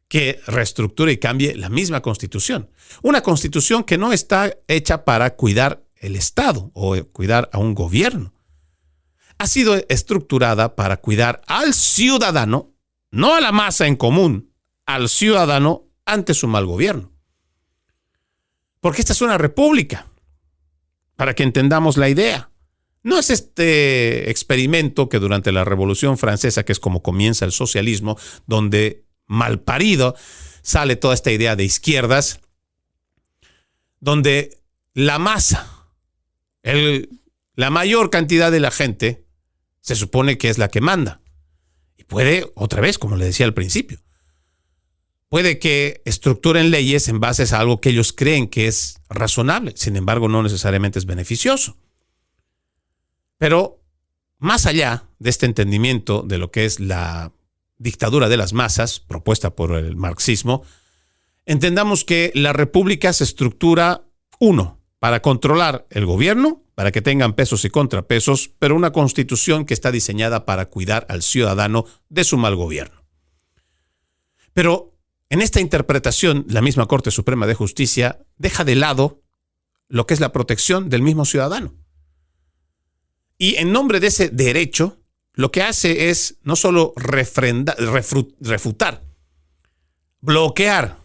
que reestructure y cambie la misma Constitución. Una Constitución que no está hecha para cuidar el Estado o cuidar a un gobierno. Ha sido estructurada para cuidar al ciudadano, no a la masa en común, al ciudadano ante su mal gobierno. Porque esta es una república, para que entendamos la idea. No es este experimento que durante la Revolución Francesa, que es como comienza el socialismo, donde malparido sale toda esta idea de izquierdas, donde la masa, la mayor cantidad de la gente, se supone que es la que manda. Y puede, otra vez, como le decía al principio, puede que estructuren leyes en base a algo que ellos creen que es razonable, sin embargo no necesariamente es beneficioso. Pero más allá de este entendimiento de lo que es la dictadura de las masas, propuesta por el marxismo, entendamos que la república se estructura, para controlar el gobierno, para que tengan pesos y contrapesos, pero una constitución que está diseñada para cuidar al ciudadano de su mal gobierno. Pero en esta interpretación, la misma Corte Suprema de Justicia deja de lado lo que es la protección del mismo ciudadano. Y en nombre de ese derecho, lo que hace es no solo refutar, bloquear,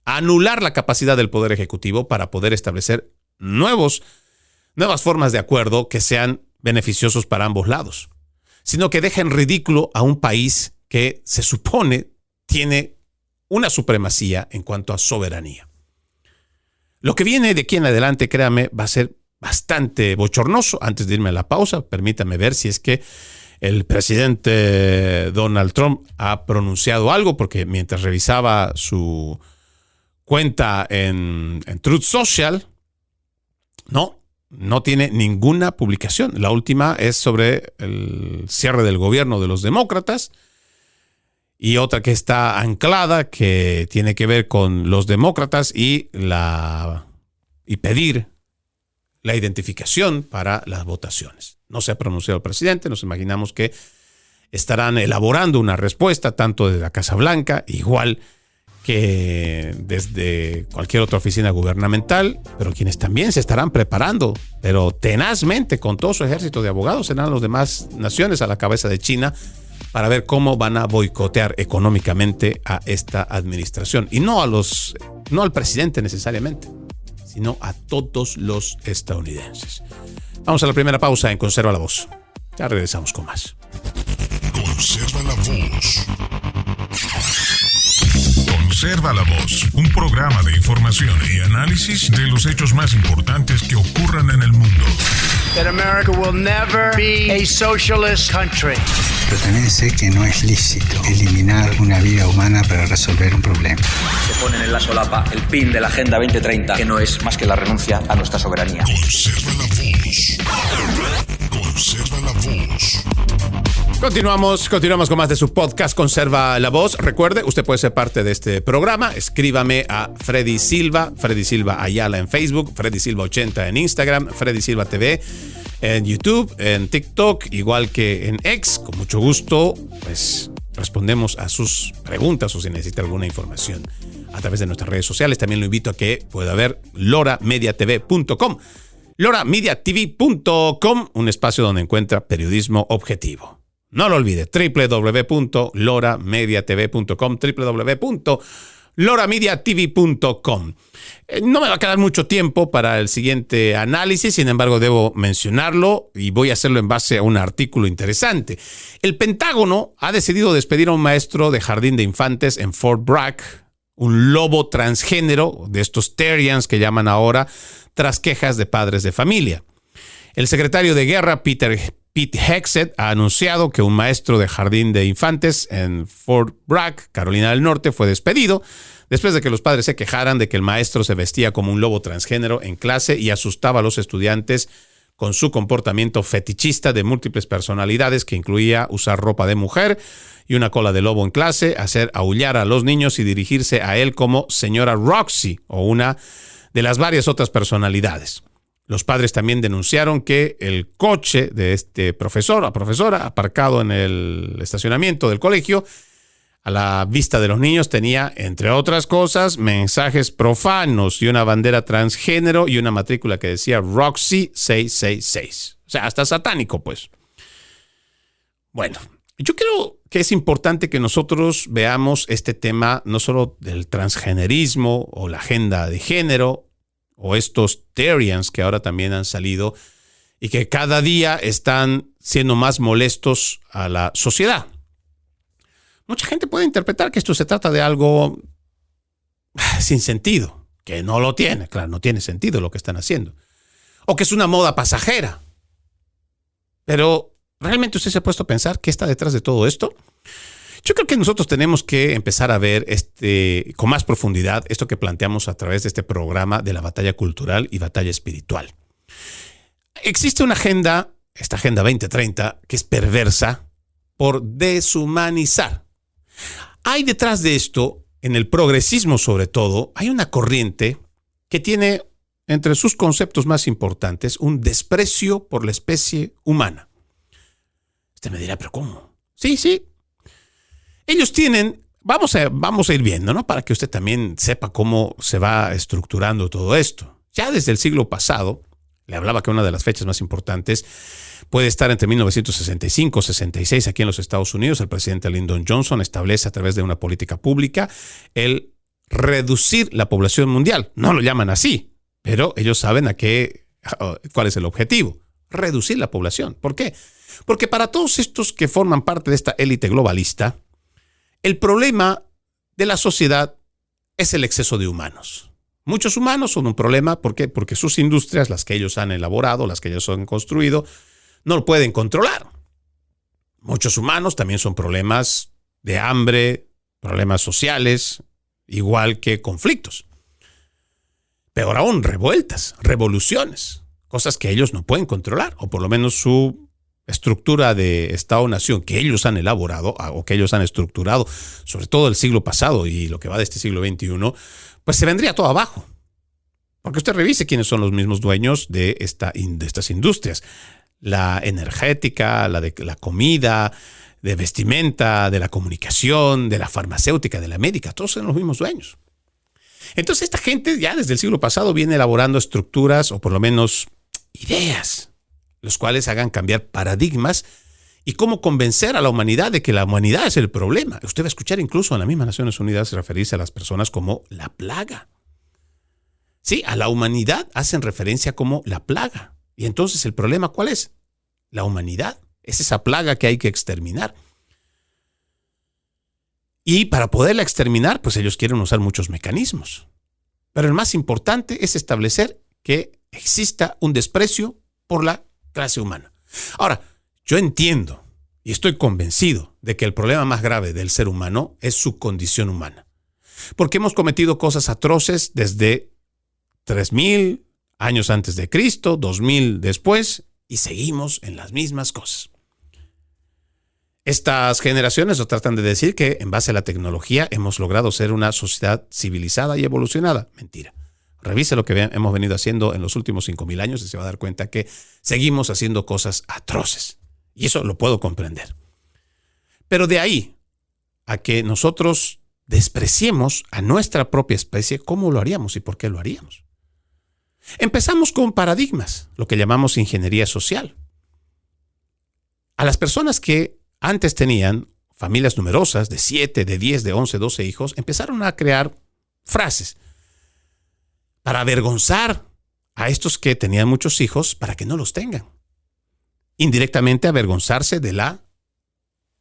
anular la capacidad del Poder Ejecutivo para poder establecer nuevas formas de acuerdo que sean beneficiosos para ambos lados, sino que deja en ridículo a un país que se supone tiene una supremacía en cuanto a soberanía. Lo que viene de aquí en adelante, créame, va a ser bastante bochornoso. Antes de irme a la pausa, permítame ver si es que el presidente Donald Trump ha pronunciado algo, porque mientras revisaba su cuenta en Truth Social, no tiene ninguna publicación. La última es sobre el cierre del gobierno de los demócratas y otra que está anclada que tiene que ver con los demócratas y pedir la identificación para las votaciones. No se ha pronunciado el presidente, nos imaginamos que estarán elaborando una respuesta tanto desde la Casa Blanca, igual que desde cualquier otra oficina gubernamental, pero quienes también se estarán preparando, pero tenazmente con todo su ejército de abogados, serán las demás naciones a la cabeza de China para ver cómo van a boicotear económicamente a esta administración. Y no al presidente necesariamente, sino a todos los estadounidenses. Vamos a la primera pausa en Conserva la Voz. Ya regresamos con más. Conserva la Voz. Conserva la Voz, un programa de información y análisis de los hechos más importantes que ocurran en el mundo. That America will never be a socialist country. Pero también sé que no es lícito eliminar una vida humana para resolver un problema. Se ponen en la solapa el pin de la Agenda 2030, que no es más que la renuncia a nuestra soberanía. Conserva la Voz. Conserva la Voz. Continuamos con más de su podcast Conserva la Voz. Recuerde, usted puede ser parte de este programa. Escríbame a Freddy Silva Ayala en Facebook, Freddy Silva 80 en Instagram, Freddy Silva TV en YouTube, en TikTok, igual que en X. Con mucho gusto, pues respondemos a sus preguntas o si necesita alguna información a través de nuestras redes sociales. También lo invito a que pueda ver loramediatv.com. loramediatv.com, un espacio donde encuentra periodismo objetivo. No lo olvide, www.loramediatv.com, www.loramediatv.com. No me va a quedar mucho tiempo para el siguiente análisis, sin embargo debo mencionarlo y voy a hacerlo en base a un artículo interesante. El Pentágono ha decidido despedir a un maestro de jardín de infantes en Fort Bragg, un lobo transgénero de estos terriers que llaman ahora, tras quejas de padres de familia. El secretario de Guerra, Peter Pete Hegseth ha anunciado que un maestro de jardín de infantes en Fort Bragg, Carolina del Norte, fue despedido después de que los padres se quejaran de que el maestro se vestía como un lobo transgénero en clase y asustaba a los estudiantes con su comportamiento fetichista de múltiples personalidades, que incluía usar ropa de mujer y una cola de lobo en clase, hacer aullar a los niños y dirigirse a él como señora Roxy o una de las varias otras personalidades. Los padres también denunciaron que el coche de este profesor o profesora aparcado en el estacionamiento del colegio a la vista de los niños tenía, entre otras cosas, mensajes profanos y una bandera transgénero y una matrícula que decía Roxy 666. O sea, hasta satánico, pues. Bueno, yo creo que es importante que nosotros veamos este tema no solo del transgenerismo o la agenda de género o estos Therians que ahora también han salido y que cada día están siendo más molestos a la sociedad. Mucha gente puede interpretar que esto se trata de algo sin sentido, que no lo tiene, claro, no tiene sentido lo que están haciendo, o que es una moda pasajera. Pero, ¿realmente usted se ha puesto a pensar qué está detrás de todo esto? Yo creo que nosotros tenemos que empezar a ver con más profundidad esto que planteamos a través de este programa de la batalla cultural y batalla espiritual. Existe una agenda, esta Agenda 2030, que es perversa por deshumanizar. Hay detrás de esto, en el progresismo sobre todo, hay una corriente que tiene entre sus conceptos más importantes un desprecio por la especie humana. Usted me dirá, ¿pero cómo? Sí. Ellos tienen, vamos a ir viendo, ¿no? Para que usted también sepa cómo se va estructurando todo esto. Ya desde el siglo pasado, le hablaba que una de las fechas más importantes puede estar entre 1965 y 66 aquí en los Estados Unidos. El presidente Lyndon Johnson establece a través de una política pública el reducir la población mundial. No lo llaman así, pero ellos saben cuál es el objetivo. Reducir la población. ¿Por qué? Porque para todos estos que forman parte de esta élite globalista, el problema de la sociedad es el exceso de humanos. Muchos humanos son un problema. ¿Por qué? Porque sus industrias, las que ellos han elaborado, las que ellos han construido, no lo pueden controlar. Muchos humanos también son problemas de hambre, problemas sociales, igual que conflictos. Peor aún, revueltas, revoluciones, cosas que ellos no pueden controlar, o por lo menos su estructura de Estado-nación que ellos han elaborado o que ellos han estructurado, sobre todo el siglo pasado y lo que va de este siglo XXI, pues se vendría todo abajo. Porque usted revise quiénes son los mismos dueños de estas industrias. La energética, la de la comida, de vestimenta, de la comunicación, de la farmacéutica, de la médica, todos son los mismos dueños. Entonces esta gente ya desde el siglo pasado viene elaborando estructuras o por lo menos ideas, los cuales hagan cambiar paradigmas y cómo convencer a la humanidad de que la humanidad es el problema. Usted va a escuchar incluso en las mismas Naciones Unidas referirse a las personas como la plaga. Sí, a la humanidad hacen referencia como la plaga. Y entonces el problema, ¿cuál es? La humanidad. Es esa plaga que hay que exterminar. Y para poderla exterminar, pues ellos quieren usar muchos mecanismos. Pero el más importante es establecer que exista un desprecio por la clase humana. Ahora, yo entiendo y estoy convencido de que el problema más grave del ser humano es su condición humana. Porque hemos cometido cosas atroces desde 3000 años antes de Cristo, 2000 después, y seguimos en las mismas cosas. Estas generaciones nos tratan de decir que en base a la tecnología hemos logrado ser una sociedad civilizada y evolucionada. Mentira. Revise lo que hemos venido haciendo en los últimos 5000 años y se va a dar cuenta que seguimos haciendo cosas atroces. Y eso lo puedo comprender. Pero de ahí a que nosotros despreciemos a nuestra propia especie, ¿cómo lo haríamos y por qué lo haríamos? Empezamos con paradigmas, lo que llamamos ingeniería social. A las personas que antes tenían familias numerosas de 7, de 10, de 11, 12 hijos, empezaron a crear frases para avergonzar a estos que tenían muchos hijos para que no los tengan. Indirectamente avergonzarse de la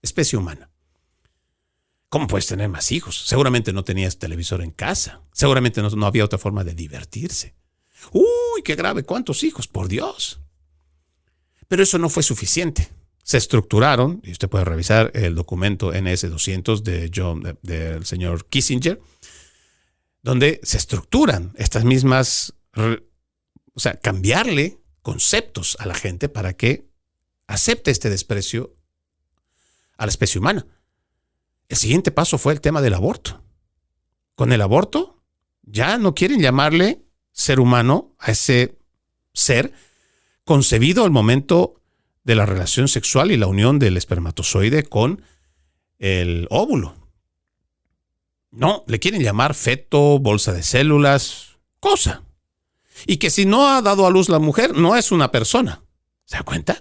especie humana. ¿Cómo puedes tener más hijos? Seguramente no tenías televisor en casa. Seguramente no había otra forma de divertirse. ¡Uy, qué grave! ¿Cuántos hijos? ¡Por Dios! Pero eso no fue suficiente. Se estructuraron, y usted puede revisar el documento NS-200 del señor Kissinger, donde se estructuran estas mismas, o sea, cambiarle conceptos a la gente para que acepte este desprecio a la especie humana. El siguiente paso fue el tema del aborto. Con el aborto ya no quieren llamarle ser humano a ese ser concebido al momento de la relación sexual y la unión del espermatozoide con el óvulo. No, le quieren llamar feto, bolsa de células, cosa. Y que si no ha dado a luz la mujer, no es una persona. ¿Se da cuenta?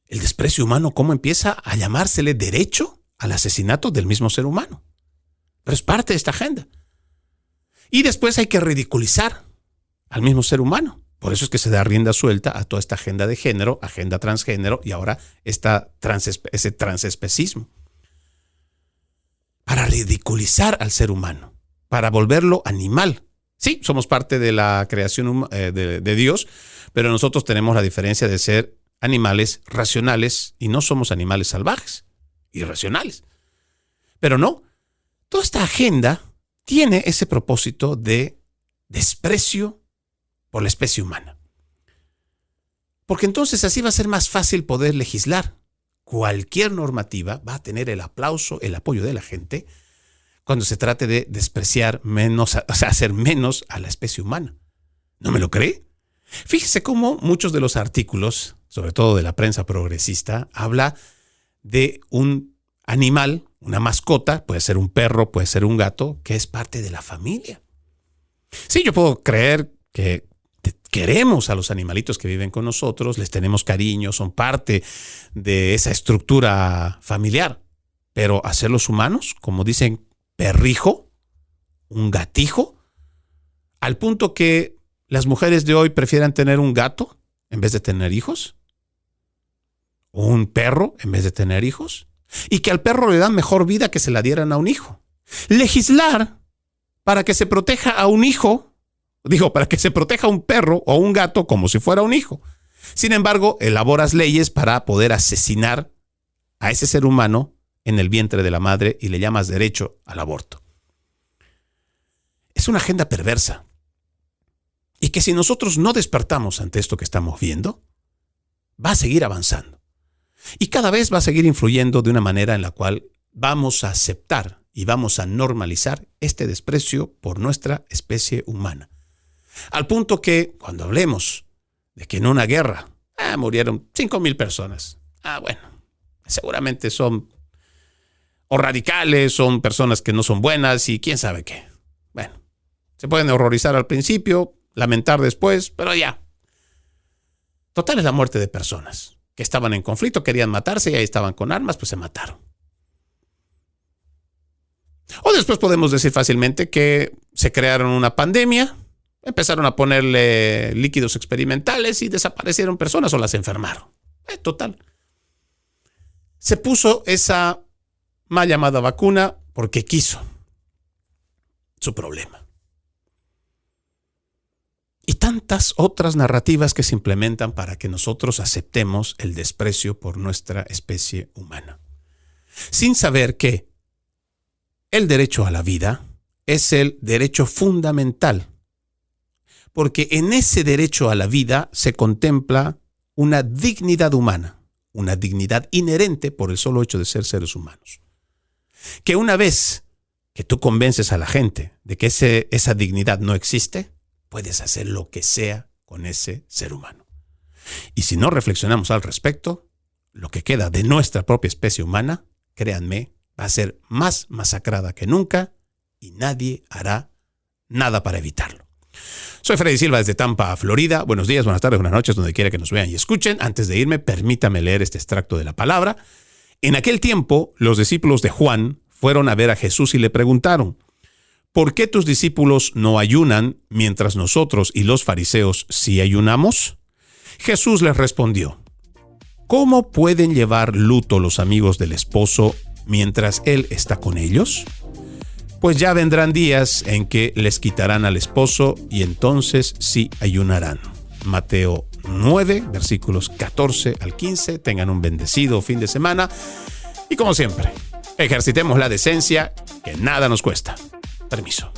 El desprecio humano, cómo empieza a llamársele derecho al asesinato del mismo ser humano. Pero es parte de esta agenda. Y después hay que ridiculizar al mismo ser humano. Por eso es que se da rienda suelta a toda esta agenda de género, agenda transgénero y ahora ese transespecismo. Para ridiculizar al ser humano, para volverlo animal. Sí, somos parte de la creación de Dios, pero nosotros tenemos la diferencia de ser animales racionales y no somos animales salvajes, irracionales. Pero no, toda esta agenda tiene ese propósito de desprecio por la especie humana. Porque entonces así va a ser más fácil poder legislar. Cualquier normativa va a tener el aplauso, el apoyo de la gente cuando se trate de despreciar menos, o sea, hacer menos a la especie humana. ¿No me lo cree? Fíjese cómo muchos de los artículos, sobre todo de la prensa progresista, habla de un animal, una mascota, puede ser un perro, puede ser un gato, que es parte de la familia. Sí, yo puedo creer que queremos a los animalitos que viven con nosotros, les tenemos cariño, son parte de esa estructura familiar. Pero hacerlos humanos, como dicen, perrijo, un gatijo, al punto que las mujeres de hoy prefieran tener un gato en vez de tener hijos, o un perro en vez de tener hijos, y que al perro le dan mejor vida que se la dieran a un hijo. Legislar para que se proteja a un hijo, para que se proteja a un perro o un gato como si fuera un hijo. Sin embargo, elaboras leyes para poder asesinar a ese ser humano en el vientre de la madre y le llamas derecho al aborto. Es una agenda perversa. Y que si nosotros no despertamos ante esto que estamos viendo, va a seguir avanzando. Y cada vez va a seguir influyendo de una manera en la cual vamos a aceptar y vamos a normalizar este desprecio por nuestra especie humana. Al punto que cuando hablemos de que en una guerra murieron 5,000 personas. Bueno, seguramente son o radicales, son personas que no son buenas y quién sabe qué. Bueno, se pueden horrorizar al principio, lamentar después, pero ya. Total es la muerte de personas que estaban en conflicto, querían matarse y ahí estaban con armas, pues se mataron. O después podemos decir fácilmente que se crearon una pandemia, empezaron a ponerle líquidos experimentales y desaparecieron personas o las enfermaron. Total. Se puso esa mal llamada vacuna porque quiso. Su problema. Y tantas otras narrativas que se implementan para que nosotros aceptemos el desprecio por nuestra especie humana. Sin saber que el derecho a la vida es el derecho fundamental. Porque en ese derecho a la vida se contempla una dignidad humana, una dignidad inherente por el solo hecho de ser seres humanos. Que una vez que tú convences a la gente de que esa dignidad no existe, puedes hacer lo que sea con ese ser humano. Y si no reflexionamos al respecto, lo que queda de nuestra propia especie humana, créanme, va a ser más masacrada que nunca y nadie hará nada para evitarlo. Soy Freddy Silva desde Tampa, Florida. Buenos días, buenas tardes, buenas noches, donde quiera que nos vean y escuchen. Antes de irme, permítame leer este extracto de la palabra. En aquel tiempo, los discípulos de Juan fueron a ver a Jesús y le preguntaron: ¿por qué tus discípulos no ayunan mientras nosotros y los fariseos sí ayunamos? Jesús les respondió: ¿cómo pueden llevar luto los amigos del esposo mientras él está con ellos? Pues ya vendrán días en que les quitarán al esposo y entonces sí ayunarán. Mateo 9, versículos 14 al 15. Tengan un bendecido fin de semana. Y como siempre, ejercitemos la decencia, que nada nos cuesta. Permiso.